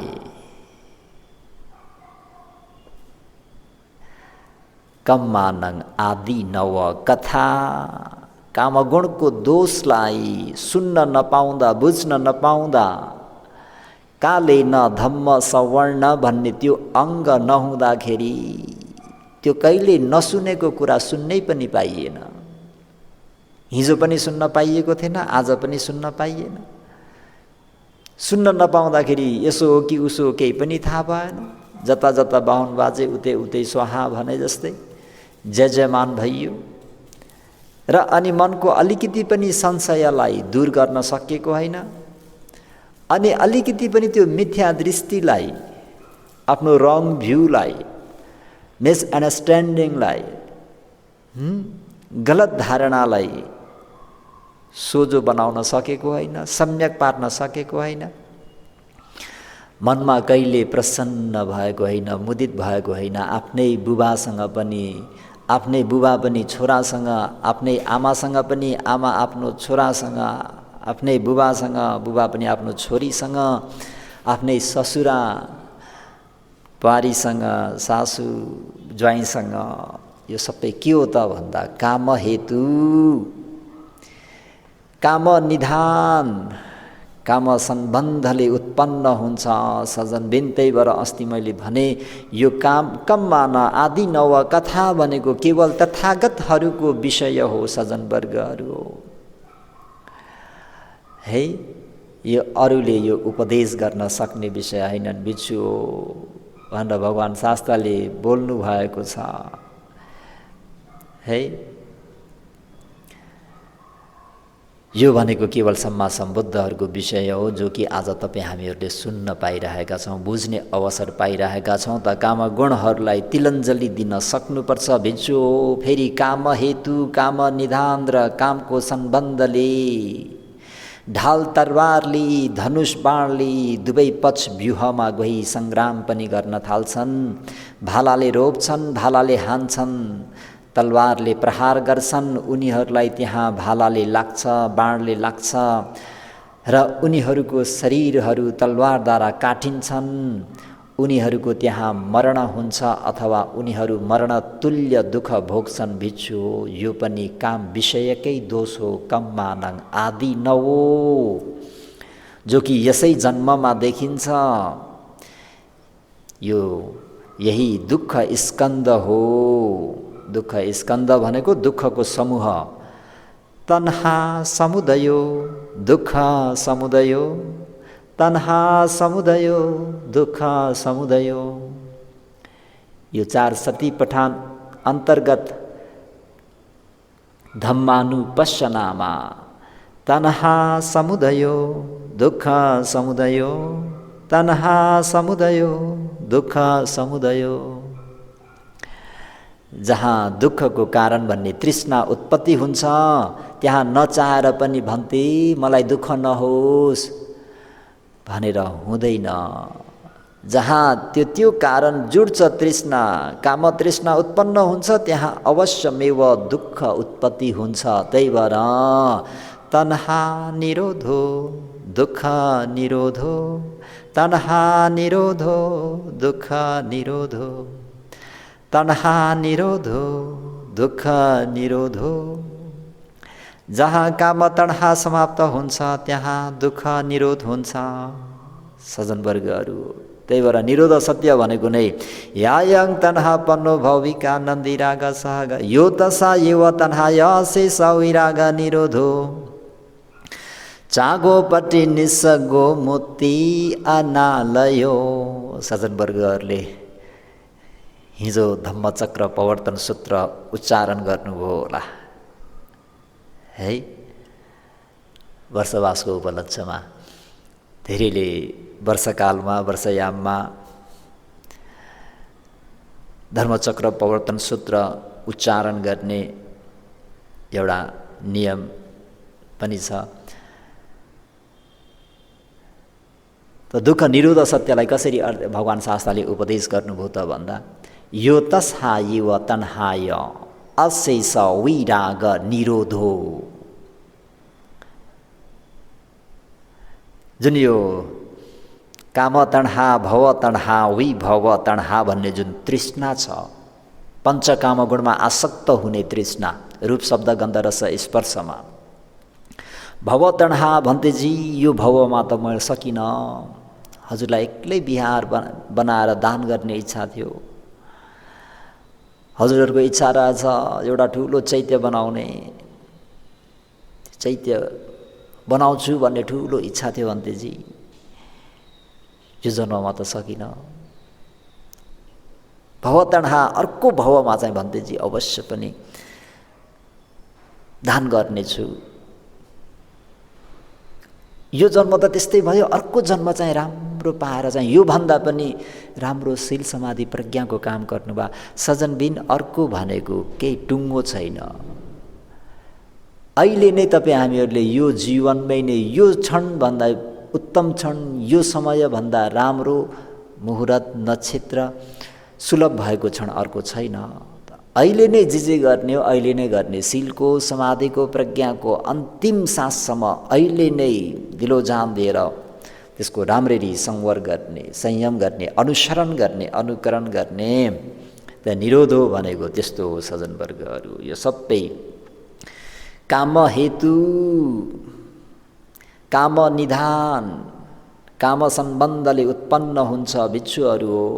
कम्मानङ आदि नव कथा। कामगुणको दोषलाई सुन्न नपाउँदा, बुझ्न नपाउँदा, काले न धम्म सवर्ण भन्ने त्यो अङ्ग नहुँदाखेरि त्यो कहिले नसुनेको कुरा सुन्नै पनि पाइएन। हिजो पनि सुन्न पाइएको थिएन, आज पनि सुन्न पाइएन। सुन्न नपाउँदाखेरि यसो हो कि उसो केही पनि थाहा भएन। जता जता बाहुन बाजे उतै उतै स्वाहा भने जस्तै जय जयमान भइयो। र अनि मनको अलिकति पनि संशयलाई दूर गर्न सकेको होइन, अनि अलिकति पनि त्यो मिथ्या दृष्टिलाई, आफ्नो रङ भ्यूलाई, मिसअन्डरस्ट्यान्डिङलाई, गलत धारणालाई सोझो बनाउन सकेको होइन, सम्यक पार्न सकेको होइन। मनमा कहिले प्रसन्न भएको होइन, मुदित भएको होइन। आफ्नै बुबासँग पनि, आफ्नै बुबा पनि छोरासँग, आफ्नै आमासँग पनि आमा आफ्नो छोरासँग, आफ्नै बुबासँग बुबा पनि आफ्नो छोरीसँग, आफ्नै ससुरा बुहारीसँग, सासू ज्वाइँसँग। यो सबै के हो त भन्दा काम हेतु, काम निधान, काम सम्बन्धले उत्पन्न हुन्छ। सजन बिन्तैबाट अस्ति मैले भने यो काम कम्मान आदि नव कथा भनेको केवल तथागतहरूको विषय हो। सजनवर्गहरू है, यो अरूले यो उपदेश गर्न सक्ने विषय हैनन्, भिक्षु हो भनेर भगवान् शास्त्रले बोल्नु भएको छ है। यो भनेको केवल सम्मा सम्बुद्धहरूको विषय हो, जो कि आज तपाईँ हामीहरूले सुन्न पाइरहेका छौँ, बुझ्ने अवसर पाइरहेका छौँ। त काम गुणहरूलाई तिलञ्जली दिन सक्नुपर्छ भिक्षु हो। फेरि काम हेतु, काम निधान र कामको सम्बन्धले ढाल तरवारले, धनुष बाणले दुवै पक्ष व्यूहमा गई सङ्ग्राम पनि गर्न थाल्छन्। भालाले रोप्छन्, भालाले हान्छन्, तलवारले प्रहार गर्छन्। उनीहरूलाई त्यहाँ भालाले लाग्छ, बाणले लाग्छ र उनीहरूको शरीरहरू तलवारद्वारा काटिन्छन्। उनीहरूको त्यहाँ मरण हुन्छ अथवा उनीहरू मरण तुल्य दुःख भोग्छन् भिक्षु हो। यो पनि काम विषयकै दोष हो। कम्मानङ आदि नवो, जो कि यसै जन्ममा देखिन्छ। यो यही दुःख स्कन्द हो। दुःख स्कन्द भनेको दुःखको समूह, तन्हा समुदयो, दुःख समुदयो, तन्हा समुदयो दुःख समुदयो। यो 4 सती पठान अन्तर्गत धम्मानुपश्यनामा तन्हा समुदयो दुःख समुदयो तन्हा समुदयो दुःख समुदयो। जहाँ दुःखको कारण भन्ने तृष्णा उत्पत्ति हुन्छ त्यहाँ नचाहेर पनि भन्थे मलाई दुःख नहोस् भनेर हुँदैन। जहाँ त्यो कारण जुड्छ तृष्णा, काम तृष्णा उत्पन्न हुन्छ त्यहाँ अवश्यमेव दुःख उत्पत्ति हुन्छ। त्यही भएर तन्हा निरोधो दुःख निरोधो तन्हा निरोधो दुःख निरोधो तन्हा निरोधो दुःख निरोधो। जहाँ काम तन्हा समाप्त हुन्छ त्यहाँ दुःख निरोध हुन्छ सज्जनवर्गहरू। त्यही भएर निरोध सत्य भनेको नै यायं तन्हा पन्नो भौविका नन्दिराग सहग यो तसा एव तन्हा यशेष विराग निरोधो। चागोपट्टि निस्सगो मुक्ति अनालयो। सज्जनवर्गहरूले हिजो धम्मचक्र प्रवर्तन सूत्र उच्चारण गर्नुभयो होला है। वर्षवासको उपलक्ष्यमा धेरैले वर्षकालमा वर्षयाममा धर्मचक्र प्रवर्तन सूत्र उच्चारण गर्ने एउटा नियम पनि छ। त दुःख निरोध सत्यलाई कसरी भगवान शास्त्रले उपदेश गर्नुभयो त भन्दा यो तस्हायव तन्हाय अशेष विराग निरोधो। जुन यो काम तन्हा भव तन्हा विभव तन्हा भन्ने जुन तृष्णा छ, पञ्चकाम गुणमा आसक्त हुने तृष्णा, रूप शब्द गन्ध रस स्पर्शमा। भव तन्हा भन्तेजी यो भवमा त मैले सकिनँ, हजुरलाई एक्लै बिहार बनाएर दान गर्ने इच्छा थियो। हजुरहरूको इच्छा रहेछ एउटा ठुलो चैत्य बनाउने, चैत्य बनाउँछु भन्ने ठुलो इच्छा थियो भन्तेजी, यो जन्ममा त सकिनँ। भव तन्हा अर्को भवमा चाहिँ भन्तेजी अवश्य पनि दान गर्नेछु। यो जन्म त त्यस्तै भयो, अर्को जन्म चाहिँ राम्रो पाएर चाहिँ योभन्दा पनि राम्रो शील समाधि प्रज्ञाको काम गर्नुभयो। सजनबिन अर्को भनेको केही टुङ्गो छैन। अहिले नै तपाईँ हामीहरूले यो जीवनमै नै यो क्षणभन्दा उत्तम क्षण, यो समयभन्दा राम्रो मुहुर्त नक्षत्र सुलभ भएको क्षण अर्को छैन। अहिले नै जे गर्ने हो अहिले नै गर्ने। शीलको समाधिको प्रज्ञाको अन्तिम साससम्म अहिले नै दिलो जान दिएर त्यसको राम्ररी संवर गर्ने, संयम गर्ने, अनुसरण गर्ने, अनुकरण गर्ने। त निरोध हो भनेको त्यस्तो हो सज्जनवर्गहरू। यो सबै काम हेतु, काम निधान, काम सम्बन्धले उत्पन्न हुन्छ भिक्षुहरू हो।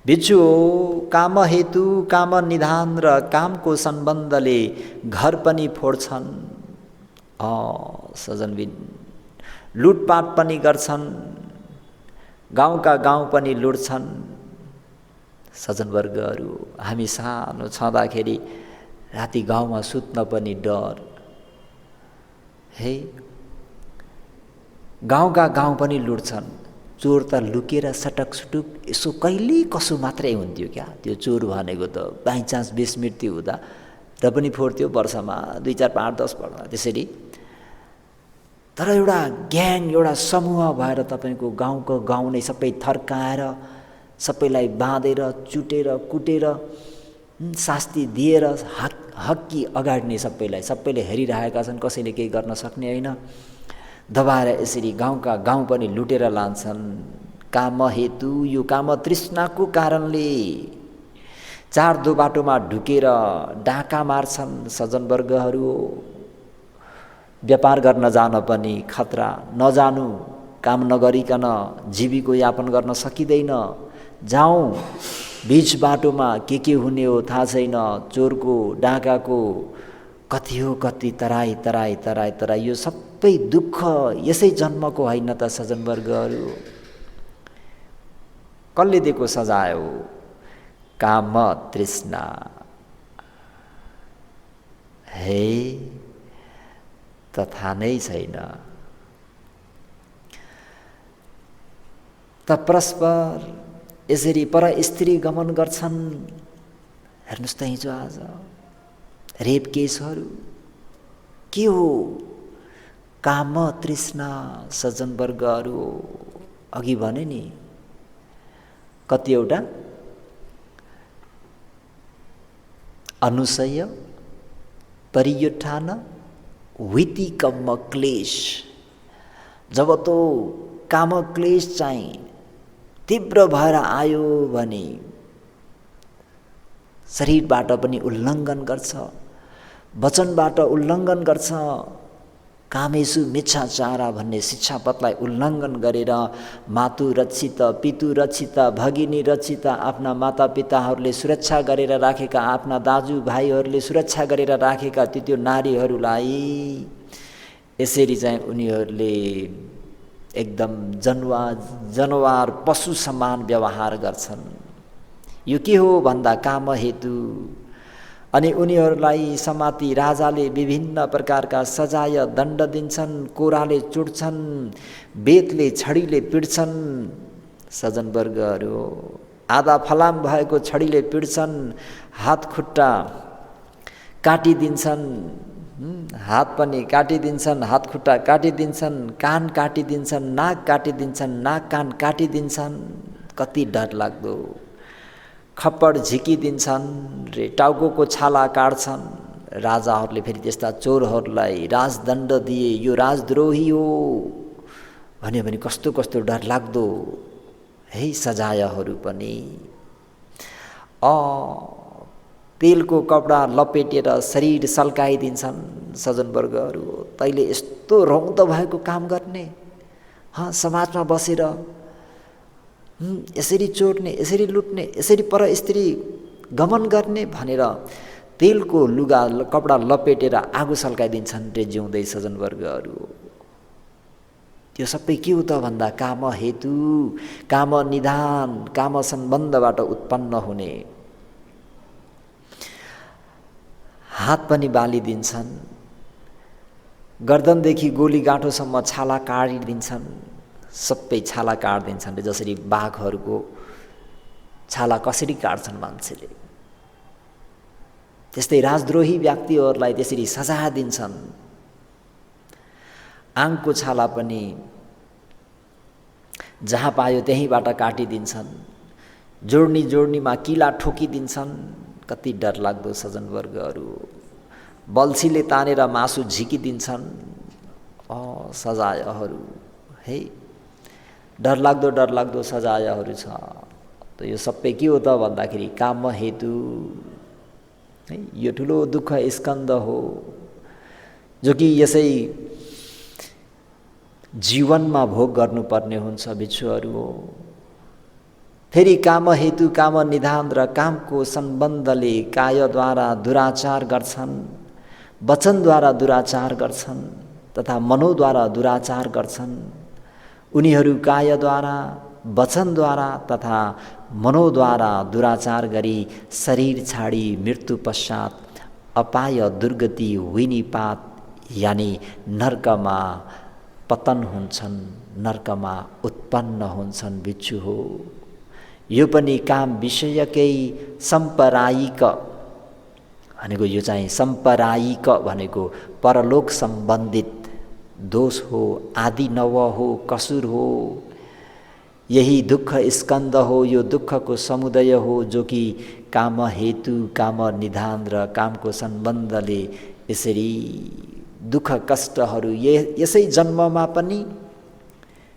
भिक्षु हो काम हेतु, काम निधान र कामको सम्बन्धले घर पनि फोड्छन्, सजनबिन लुटपाट पनि गर्छन्, गाउँका गाउँ पनि लुट्छन्। सजनवर्गहरू हामी सानो छँदाखेरि राति गाउँमा सुत्न पनि डर है। गाउँका गाउँ पनि लुट्छन्। चोर त लुकेर सटक सुटुक यसो कहिले कसो मात्रै हुन्थ्यो क्या। त्यो चोर भनेको त बाइचान्स बेसमृत्यु हुँदा र पनि फोड्थ्यो वर्षमा 2, 4, 5, 10 पल्ट त्यसरी। तर एउटा ग्याङ, एउटा समूह भएर तपाईँको गाउँको गाउँ नै सबै थर्काएर सबैलाई बाँधेर चुटेर कुटेर शास्ति दिएर हक्की अगाड्ने सबैलाई, सबैले हेरिरहेका छन्, कसैले केही गर्न सक्ने होइन। दबाएर यसरी गाउँका गाउँ पनि लुटेर लान्छन्। काम हेतु, यो काम तृष्णाको कारणले चारदो बाटोमा ढुकेर डाका मार्छन् सज्जनवर्गहरू। व्यापार गर्न जान पनि खतरा, नजानु, काम नगरिकन जीविको यापन गर्न सकिँदैन। जाउँ बीच बाटोमा के हुने हो थाहा छैन। चोरको, डाकाको कति हो कति तराई तराई तराई तराई, यो सब सबै दुःख यसै जन्मको होइन त सज्जनवर्गहरू। कसले दिएको सजाय हो? काम तृष्णा। हे तथा नै छैन। त परस्पर यसरी पर स्त्री गमन गर्छन्। हेर्नुहोस् त हिजो आज रेप केसहरू के हो? काम तृष्णा सज्जनवर्गहरू। अघि भने नि कतिवटा अनुसय परियुत्थान वितिकम्म क्लेश। जब तो काम क्लेश चाहिँ तीव्र भएर आयो भने शरीरबाट पनि उल्लङ्घन गर्छ, वचनबाट उल्लङ्घन गर्छ। कामेषु मिच्छाचारा भन्ने शिक्षापथलाई उल्लङ्घन गरेर मातु रक्षित, पितु रक्षित, भगिनी रक्षित, आफ्ना मातापिताहरूले सुरक्षा गरेर राखेका, आफ्ना दाजुभाइहरूले सुरक्षा गरेर राखेका त्यो नारीहरूलाई यसरी चाहिँ उनीहरूले एकदम जनावर पशु समान व्यवहार गर्छन्। यो के हो भन्दा काम हेतु। अनि उनीहरूलाई समाती राजाले विभिन्न प्रकारका सजाय दण्ड दिन्छन्, कोराले चुड्छन्, बेतले छडीले पिट्छन्। सज्जनवर्गहरू आधा फलाम भएको छडीले पिट्छन्, हात खुट्टा काटिदिन्छन्, हात पनि काटिदिन्छन्, हात खुट्टा काटिदिन्छन्, कान काटिदिन्छन्, नाक काटिदिन्छन्, नाक कान काटिदिन्छन्। कति डरलाग्दो। खप्पड झिकिदिन्छन् रे, टाउको छाला काट्छन्। राजाहरूले फेरि त्यस्ता चोरहरूलाई राजदण्ड दिए, यो राजद्रोही हो भन्यो भने कस्तो कस्तो डरलाग्दो है सजायहरू पनि। तेलको कपडा लपेटेर शरीर सल्काइदिन्छन्। सज्जनवर्गहरू तैँले यस्तो रौद भएको काम गर्ने, समाजमा बसेर यसरी चोर्ने, यसरी लुट्ने, यसरी पर स्त्री गमन गर्ने भनेर तेलको लुगा कपडा लपेटेर आगो सल्काइदिन्छन् रे जिउँदै। सज्जनवर्गहरू त्यो सबै के हो त भन्दा काम हेतु, काम निधान, काम सम्बन्धबाट उत्पन्न हुने। हात पनि बालिदिन्छन्, गर्दनदेखि गोली गाँठोसम्म छाला काटिदिन्छन्, सबै छाला काटिदिन्छन्। जसरी बाघहरूको छाला कसरी काट्छन् मान्छेले, त्यस्तै राजद्रोही व्यक्तिहरूलाई त्यसरी सजाय दिन्छन्। आङको छाला पनि जहाँ पायो त्यहीँबाट काटिदिन्छन्, जोड्नीमा किला ठोकिदिन्छन्। कति डरलाग्दो सज्जनवर्गहरू। बल्छीले तानेर मासु झिकिदिन्छन्। सजायहरू है, डरलाग्दो सजायहरू छ। त यो सबै के हो त भन्दाखेरि काम हेतु है। यो ठुलो दुःख स्कन्द हो जो कि यसै जीवनमा भोग गर्नुपर्ने हुन्छ भिक्षुहरू हो। फेरि काम हेतु, काम निधान र कामको सम्बन्धले कायद्वारा दुराचार गर्छन्, वचनद्वारा दुराचार गर्छन् तथा मनोद्वारा दुराचार गर्छन्। उनीहरू कायद्वारा, वचनद्वारा तथा मनोद्वारा दुराचार गरी शरीर छाडी मृत्यु पश्चात अपाय, दुर्गति, विनिपात यानि नर्कमा पतन हुन्छन्, नर्कमा उत्पन्न हुन्छन् भिक्षु हो। यो पनि काम विषयकै सम्परायिक भनेको, यो चाहिँ सम्परायिक भनेको परलोक सम्बन्धित दोष हो, आदि नव हो, कसुर हो। यही दुःख स्कन्द हो, यो दुःखको समुदय हो जो कि काम हेतु, काम निधान र कामको सम्बन्धले यसरी दुःख कष्टहरू यसै जन्ममा पनि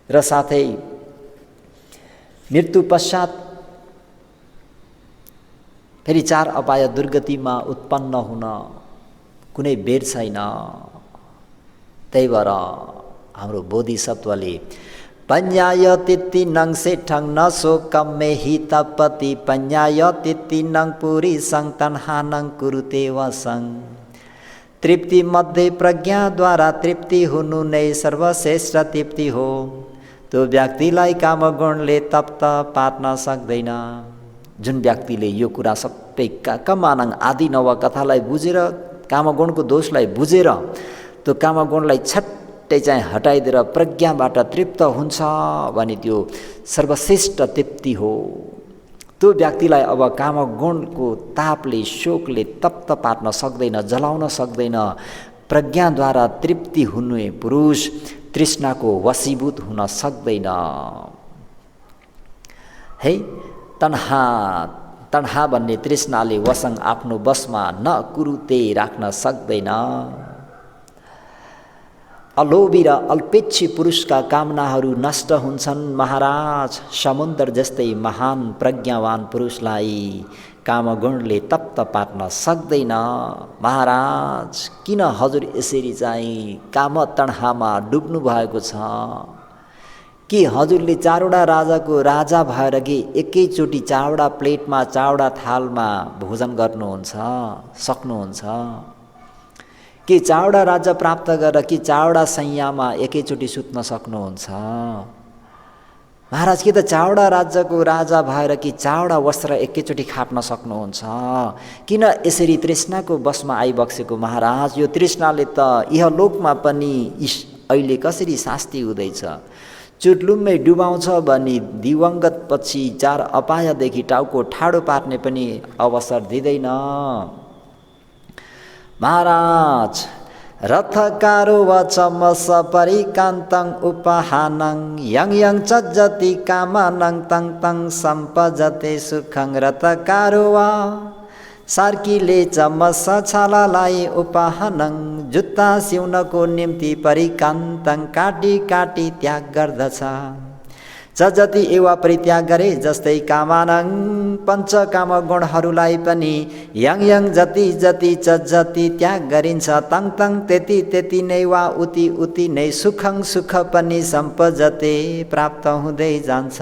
र साथै मृत्यु पश्चात फेरि 4 अपाय दुर्गतिमा उत्पन्न हुन कुनै बेर छैन। त्यही भएर हाम्रो बोधिसत्वले पञ्याय तित्ति नङ सेठङ नसो कम्मे हितपति पञ्याय तित्ति नङ पुरी सङ तन्हानङ कुरुते वसङ तृप्ति मध्ये प्रज्ञाद्वारा तृप्ति हुनु नै सर्वश्रेष्ठ तृप्ति हो। त्यो व्यक्तिलाई कामगुणले तप्त पार्न सक्दैन। जुन व्यक्तिले यो कुरा सबै कमानङ आदि नवकथालाई बुझेर कामगुणको दोषलाई बुझेर त्यो कामगुणलाई छट्टै चाहिँ हटाइदिएर प्रज्ञाबाट तृप्त हुन्छ भने त्यो सर्वश्रेष्ठ तृप्ति हो। त्यो व्यक्तिलाई अब कामगुणको तापले शोकले तप्त पार्न सक्दैन, जलाउन सक्दैन। प्रज्ञाद्वारा तृप्ति हुने पुरुष तृष्णाको वशीभूत हुन सक्दैन। है तन्हा भन्ने तृष्णाले वसङ आफ्नो बसमा नकुरुते राख्न सक्दैन। अलोभी र अल्पेच्छी पुरुषका कामनाहरू नष्ट हुन्छन् महाराज। समुद्र जस्तै महान प्रज्ञावान पुरुषलाई कामगुणले तप्त पार्न सक्दैन। महाराज किन हजुर यसरी चाहिँ काम तण्हामा डुब्नु भएको छ? कि हजुरले चारवटा राजाको राजा भएर कि एकैचोटि चारवटा प्लेटमा चारवटा थालमा भोजन गर्नुहुन्छ सक्नुहुन्छ? कि चारवटा राज्य प्राप्त गरेर कि चारवटा सैयामा एकैचोटि सुत्न सक्नुहुन्छ? महाराज कि त चारवटा राज्यको राजा भएर कि चारवटा वस्त्र एकैचोटि खाप्न सक्नुहुन्छ? किन यसरी तृष्णाको बसमा आइबक्सेको महाराज? यो तृष्णाले त इहलोकमा पनि अहिले कसरी शास्ति हुँदैछ? चुटलुम्मै डुबाउँछ भने दिवंगत पछि चार अपायदेखि टाउको ठाडो पार्ने पनि अवसर दिँदैन। महाराज रथकारो वचमस परिकान्तङ उपहानङ यङ यङ चज्जति कामानङ तङ तङ सम्पजते सुखङ रथकारो वा सार्कीले चमस छालालाई उपहानङ जुत्ता सिउनको निम्ति परिकान्तङ काटी काटी त्याग गर्दछ। चजति एवा परित्याग गरे जस्तै कामानङ पञ्चकाम गुणहरूलाई पनि यङ यङ जति जति चजति त्याग गरिन्छ तङ तङ त्यति त्यति नै वा उति उति नै सुखङ सुख पनि सम्पजते प्राप्त हुँदै जान्छ।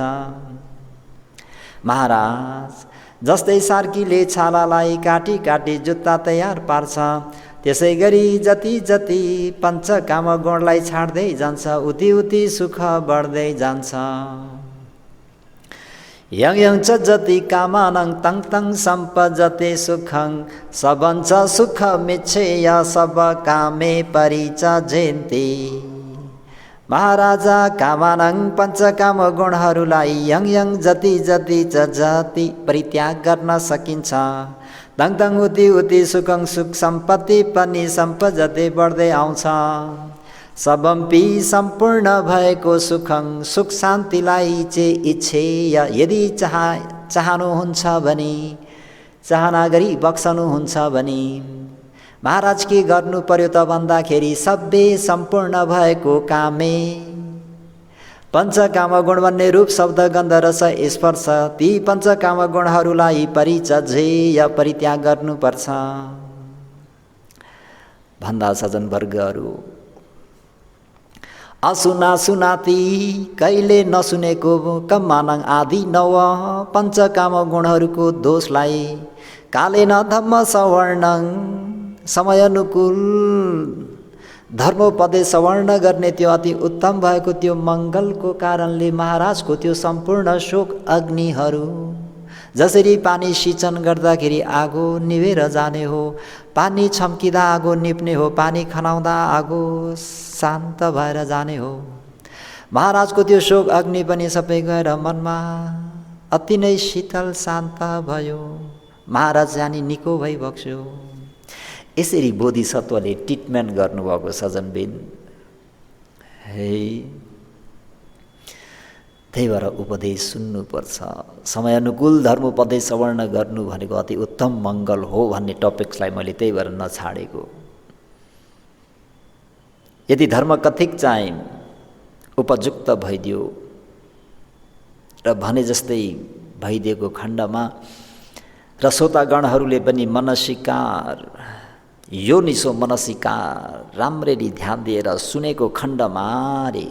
महाराज जस्तै सार्कीले छालालाई काटी काटी जुत्ता तयार पार्छ त्यसै गरी जति जति पञ्चकाम गुणलाई छाड्दै जान्छ उति उति सुख बढ्दै जान्छ। यङ यङ च जति कामानङ तङ तङ सम्पजते सुखङ सबञ्च सुख मिच्छेय सब कामे परिच जेन्ते। महाराजा कामानङ पञ्चकाम गुणहरूलाई यङ यङ जति जति च जति परित्याग गर्न सकिन्छ तङ तङ उति उति सुखङ सुख सम्पत्ति पनि सम्पजते बढ्दै आउँछ। सबम्पि सम्पूर्ण भएको सुखङ सुख शान्तिलाई चे इच्छेय यदि चाहनुहुन्छ भने चाहना गरी बक्सनुहुन्छ भने महाराज के गर्नु पर्यो त भन्दाखेरि सबै सम्पूर्ण भएको कामे पञ्चकाम गुण भन्ने रूप शब्द गन्ध रस स्पर्श ती पञ्चकाम गुणहरूलाई परिचर्य परित्याग गर्नुपर्छ भन्दा सजन वर्गहरू। असुना सुनाती कहिले नसुनेको कमानङ आदि नव पञ्चकाम गुणहरूको दोषलाई कालेन धम्म सवर्णङ समय अनुकूल धर्मोपदेश सवर्ण गर्ने त्यो अति उत्तम भएको त्यो मङ्गलको कारणले महाराजको त्यो सम्पूर्ण शोक अग्निहरू जसरी पानी सिंचन गर्दाखेरि आगो निभेर जाने हो, पानी छम्किँदा आगो निप्ने हो, पानी खनाउँदा आगो शान्त भएर जाने हो, महाराजको त्यो शोक अग्नि पनि सबै गएर मनमा अति नै शीतल शान्त भयो। महाराज जानी निको भइबक्स्यो। यसरी बोधिसत्वले ट्रिटमेन्ट गर्नुभएको सजनबिन है। त्यही भएर उपदेश सुन्नुपर्छ। समय अनुकूल धर्मोपदेश सवर्ण गर्नु भनेको अति उत्तम मङ्गल हो भन्ने टपिक्सलाई मैले त्यही भएर नछाडेको। यदि धर्म कथिक चाहिँ उपयुक्त भइदियो र भने जस्तै भइदिएको खण्डमा र श्रोतागणहरूले पनि मनसिकार योनिसो मनसिकार राम्ररी ध्यान दिएर सुनेको खण्डमा रे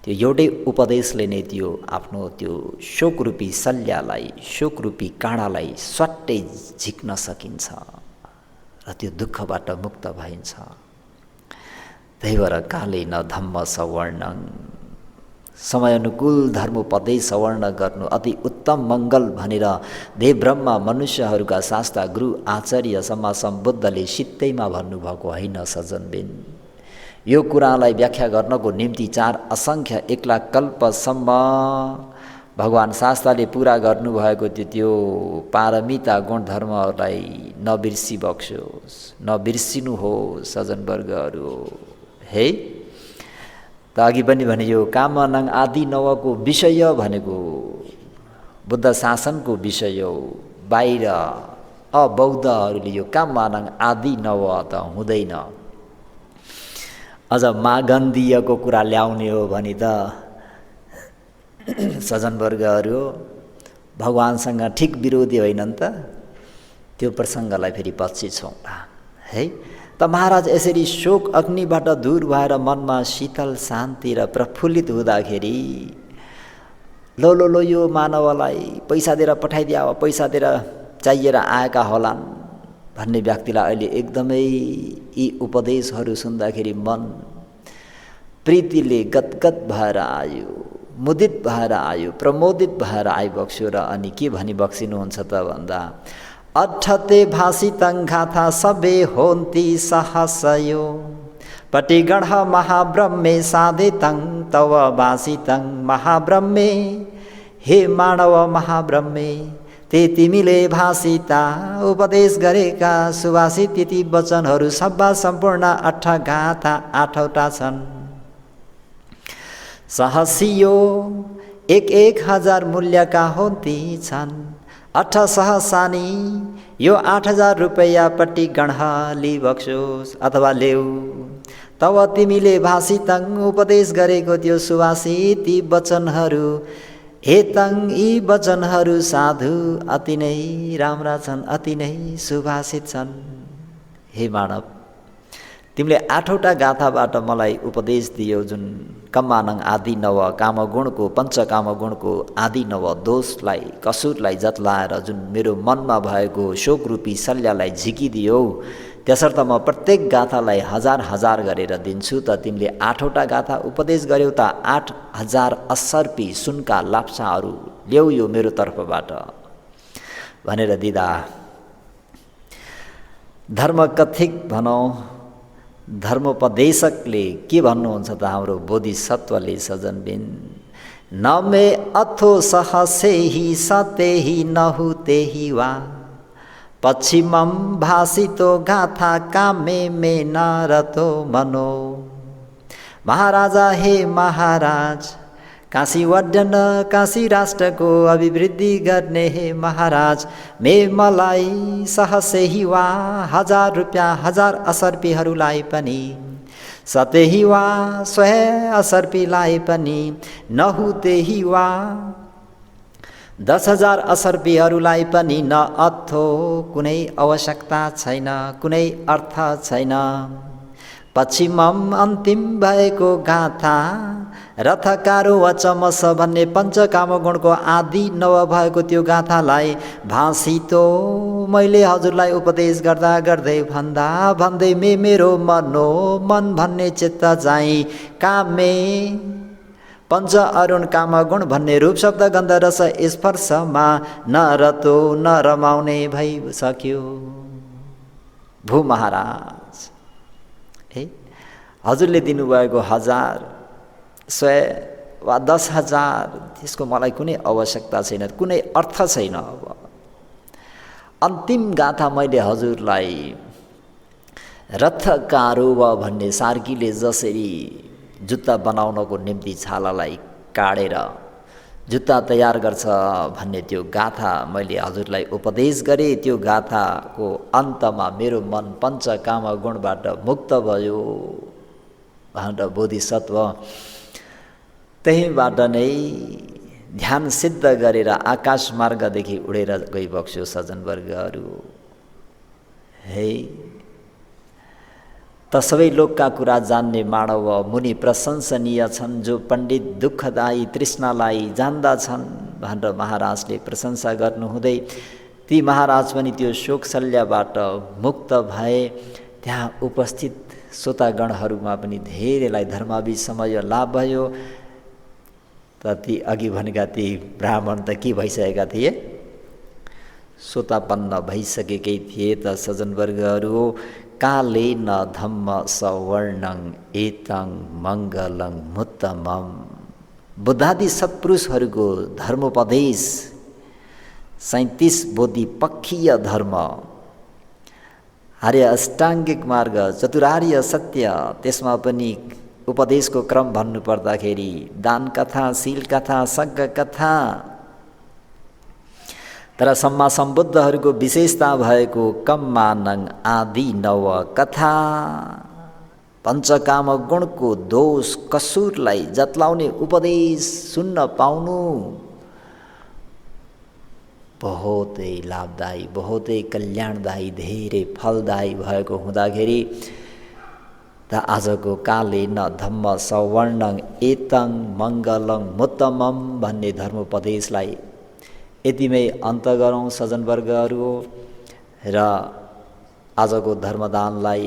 त्यो एउटै उपदेशले नै त्यो आफ्नो त्यो शोकरूपी शल्यलाई शोकरूपी काँडालाई स्वाट्टै झिक्न सकिन्छ र त्यो दुःखबाट मुक्त भइन्छ। त्यही भएर काले न धम्म सवर्णं, समय अनुकूल धर्मोपदेश सवर्ण गर्नु अति उत्तम मङ्गल भनेर देव ब्रह्मा मनुष्यहरूका शास्त्र गुरु आचार्यसम्म सम्बुद्धले सित्तैमा भन्नुभएको होइन सज्जनबिन। यो कुरालाई व्याख्या गर्नको निम्ति 4 असङ्ख्य 1 लाख कल्पसम्म भगवान शास्त्रले पुरा गर्नुभएको त्यो पारमिता गुणधर्महरूलाई नबिर्सी बक्सोस्, नबिर्सिनुहोस् सज्जनवर्गहरू है। त अघि पनि भने यो कामनाङ आदि नवको विषय भनेको बुद्ध शासनको विषय हो। बाहिर अबौद्धहरूले यो कामनाङ आदि नव त हुँदैन। अझ मागन्धीयको कुरा ल्याउने हो भने त सज्जनवर्गहरू भगवानसँग ठिक विरोधी होइनन् त। त्यो प्रसङ्गलाई फेरि पछि छौँला है। त महाराज यसरी शोक अग्निबाट दूर भएर मनमा शीतल शान्ति र प्रफुल्लित हुँदाखेरि लो यो मानवलाई पैसा दिएर पठाइदिया, पैसा दिएर चाहिएर आएका होलान् भन्ने व्यक्तिलाई अहिले एकदमै यी उपदेशहरू सुन्दाखेरि मन प्रीतिले गदगद भएर आयो, मुदित भएर आयो, प्रमोदित भएर आइबक्स्यो। र अनि के भनी बक्सिनुहुन्छ त भन्दा अठते भाषितं गाथा सबे होन्ति सहसयो पटिगढ महाब्रह्मे साधितं तव भाषितं महाब्रह्मे। हे मानव महाब्रह्मे, ते तिमीले भाषिता उपदेश गरेका सुभाषित ती वचनहरू सब्बा सम्पूर्ण 8 गाथा 8वटा छन्। सहसियो 1,000 मूल्यका होन्ती छन्। 8 सहसानी यो 8,000 रुपैयाँ पट्टि गणली बक्सोस् अथवा लेऊ। तब तिमीले भाषितं उपदेश गरेको त्यो सुभाषित ती वचनहरू हेतङ यी वचनहरू साधु अति नै राम्रा छन्, अति नै सुभाषित छन्। हे मानव, तिमीले 8वटा गाथाबाट मलाई उपदेश दियो जुन कम्मानङ आदि नव कामगुणको पञ्चकामगुणको आदि नव दोषलाई कसुरलाई जतलाएर जुन मेरो मनमा भएको शोकरूपी शल्यलाई झिकिदियो, त्यसर्थ म प्रत्येक गाथालाई 1000 गरेर दिन्छु। त तिमीले 8वटा गाथा उपदेश गर्यौ त 8,000 असर्पी सुनका लाप्साहरू ल्याऊ यो मेरो तर्फबाट भनेर दिँदा धर्मकथिक भनौँ धर्मोपदेशकले के भन्नुहुन्छ त हाम्रो बोधिसत्वले सज्जनबिन न मे अथो सहसेहि सतेहि नहु तेहि वा पश्चिमम भाषितो गाथा कामे मे नरतो मनो। महाराजा हे महाराज, काशी वड्डन काशी राष्ट्रको अभिवृद्धि गर्ने हे महाराज, मे मलाई सहसेहि वा 1000 रुपैयाँ 1000 असर्पीहरूलाई पनि सतेहि वा 100 असर्पीलाई पनि नहु तेहि वा 10,000 असर्पीहरूलाई पनि न अथो कुनै आवश्यकता छैन, कुनै अर्थ छैन। पश्चिमम अन्तिम भएको गाथा रथकारो वचमस भन्ने पञ्चकामगुणको आदि नव भएको त्यो गाथालाई भाषितो मैले हजुरलाई उपदेश गर्दा गर्दै भन्दा भन्दै मेरो मन भन्ने चित्त चाहिँ कामे पञ्च अरुण कामगुण भन्ने रूप शब्द गन्ध रस स्पर्शमा नरतो नरमाउने भइसक्यो। भू महाराज है, हजुरले दिनुभएको 1000 100 वा 10,000 त्यसको मलाई कुनै आवश्यकता छैन, कुनै अर्थ छैन। अब अन्तिम गाथा मैले हजुरलाई रथकारोव भन्ने सार्कीले जसरी जुत्ता बनाउनको निम्ति छालालाई काटेर जुत्ता तयार गर्छ भन्ने त्यो गाथा मैले हजुरलाई उपदेश गरेँ। त्यो गाथाको अन्तमा मेरो मन पञ्चकाम गुणबाट मुक्त भयो भनेर बोधिसत्व त्यहीबाट नै ध्यान सिद्ध गरेर आकाश मार्गदेखि उडेर गइबक्स्यो सज्जनवर्गहरू है। त सबै लोकका कुरा जान्ने मानव मुनि प्रशंसनीय छन्, जो पण्डित दुःखदायी तृष्णालाई जान्दछन् भनेर महाराजले प्रशंसा गर्नुहुँदै ती महाराज पनि त्यो शोकशल्यबाट मुक्त भए। त्यहाँ उपस्थित श्रोतागणहरूमा पनि धेरैलाई धर्माभिसमय लाभ भयो। त ती अघि भनेका ती ब्राह्मण त के भइसकेका थिए? श्रोतापन्न भइसकेकै थिए। त सज्जनवर्गहरू, कालेन धम्म सवर्णं एतं मङ्गलं मुत्तमम्। बुद्धादि सत्पुरुषहरूको धर्मोपदेश 37 बोधिपक्षीय धर्म, आर्य अष्टाङ्गिक मार्ग, चतुरार्य सत्य, त्यसमा पनि उपदेशको क्रम भन्नुपर्दाखेरि दान कथा, शील कथा, सङ्घ कथा। तर सम्मा सम्बुद्धहरूको विशेषता भएको कम्मानङ आदि नव कथा, पञ्चकाम गुणको दोष कसुरलाई जत्लाउने उपदेश सुन्न पाउनु बहुतै लाभदायी, बहुतै कल्याणदायी, धेरै फलदायी भएको हुँदाखेरि त आजको कालेन धम्म सवर्णं एतं मङ्गलं मुत्तमम् भन्ने धर्मोपदेशलाई यतिमै अन्त गरौँ सज्जनवर्गहरू, र आजको धर्मदानलाई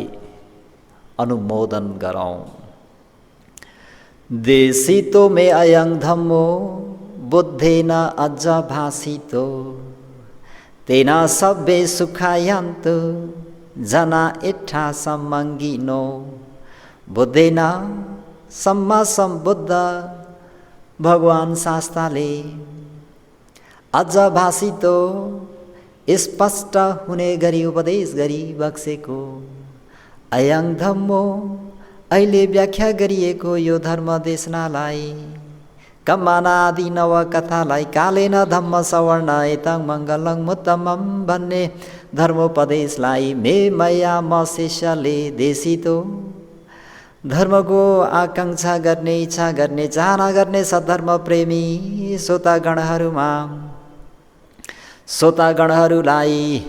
अनुमोदन गरौँ। देशितो मे अयं धम्मो बुद्धेन अज्ज भासितो, तेन सब्बे सुखायन्तु जना इट्ठा सम्मङ्गिनो। बुद्धेन सम्मा सम्बुद्ध भगवान शास्त्रले अझ भाषितो स्पष्ट हुने गरी उपदेश गरी बक्सेको अयं धम्मो, अहिले व्याख्या गरिएको यो धर्म देशनालाई, कम्मानादि नव कथालाई कालेन धम्म सवर्ण एतं मङ्गलं मुत्तमम् भन्ने धर्मोपदेशलाई मे मया म शिष्यले देशितो, धर्मको आकाङ्क्षा गर्ने, इच्छा गर्ने, चाहना गर्ने सद्धर्म प्रेमी श्रोतागणहरूलाई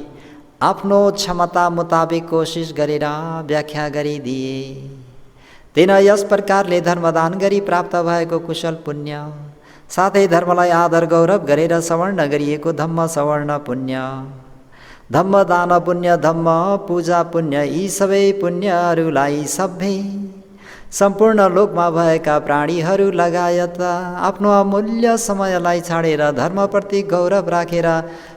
आफ्नो क्षमता मुताबिक कोसिस गरेर व्याख्या गरिदिए। तेन यस प्रकारले धर्मदान गरी प्राप्त भएको कुशल पुण्य, साथै धर्मलाई आदर गौरव गरेर सवर्ण गरिएको धम्म सवर्ण पुण्य, धम्म दान पुण्य, धम्म पूजा पुण्य, यी सबै पुण्यहरूलाई सबै सम्पूर्ण लोकमा भएका प्राणीहरू लगायत आफ्नो अमूल्य समयलाई छाडेर धर्मप्रति गौरव राखेर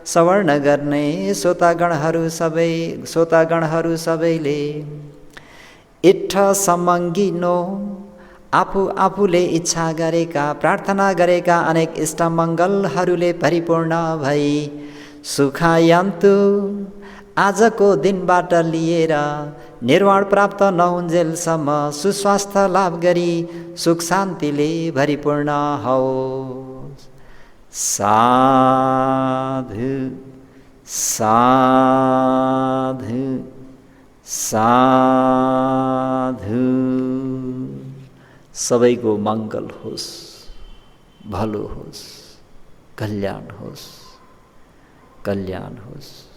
सवर्ण गर्ने श्रोतागणहरू सबैले इट्ठ सम्मङ्गिनो, आफूले इच्छा गरेका, प्रार्थना गरेका अनेक इष्टमङ्गलहरूले परिपूर्ण भई सुखायन्तु, आजको दिनबाट लिएर निर्वाण प्राप्त नहुन्जेलसम्म सुस्वास्थ्य लाभ गरी सुख शान्तिले भरिपूर्ण होस्। साधु साधु साधु। सबैको मङ्गल होस्, भलो होस्, कल्याण होस्, कल्याण होस्।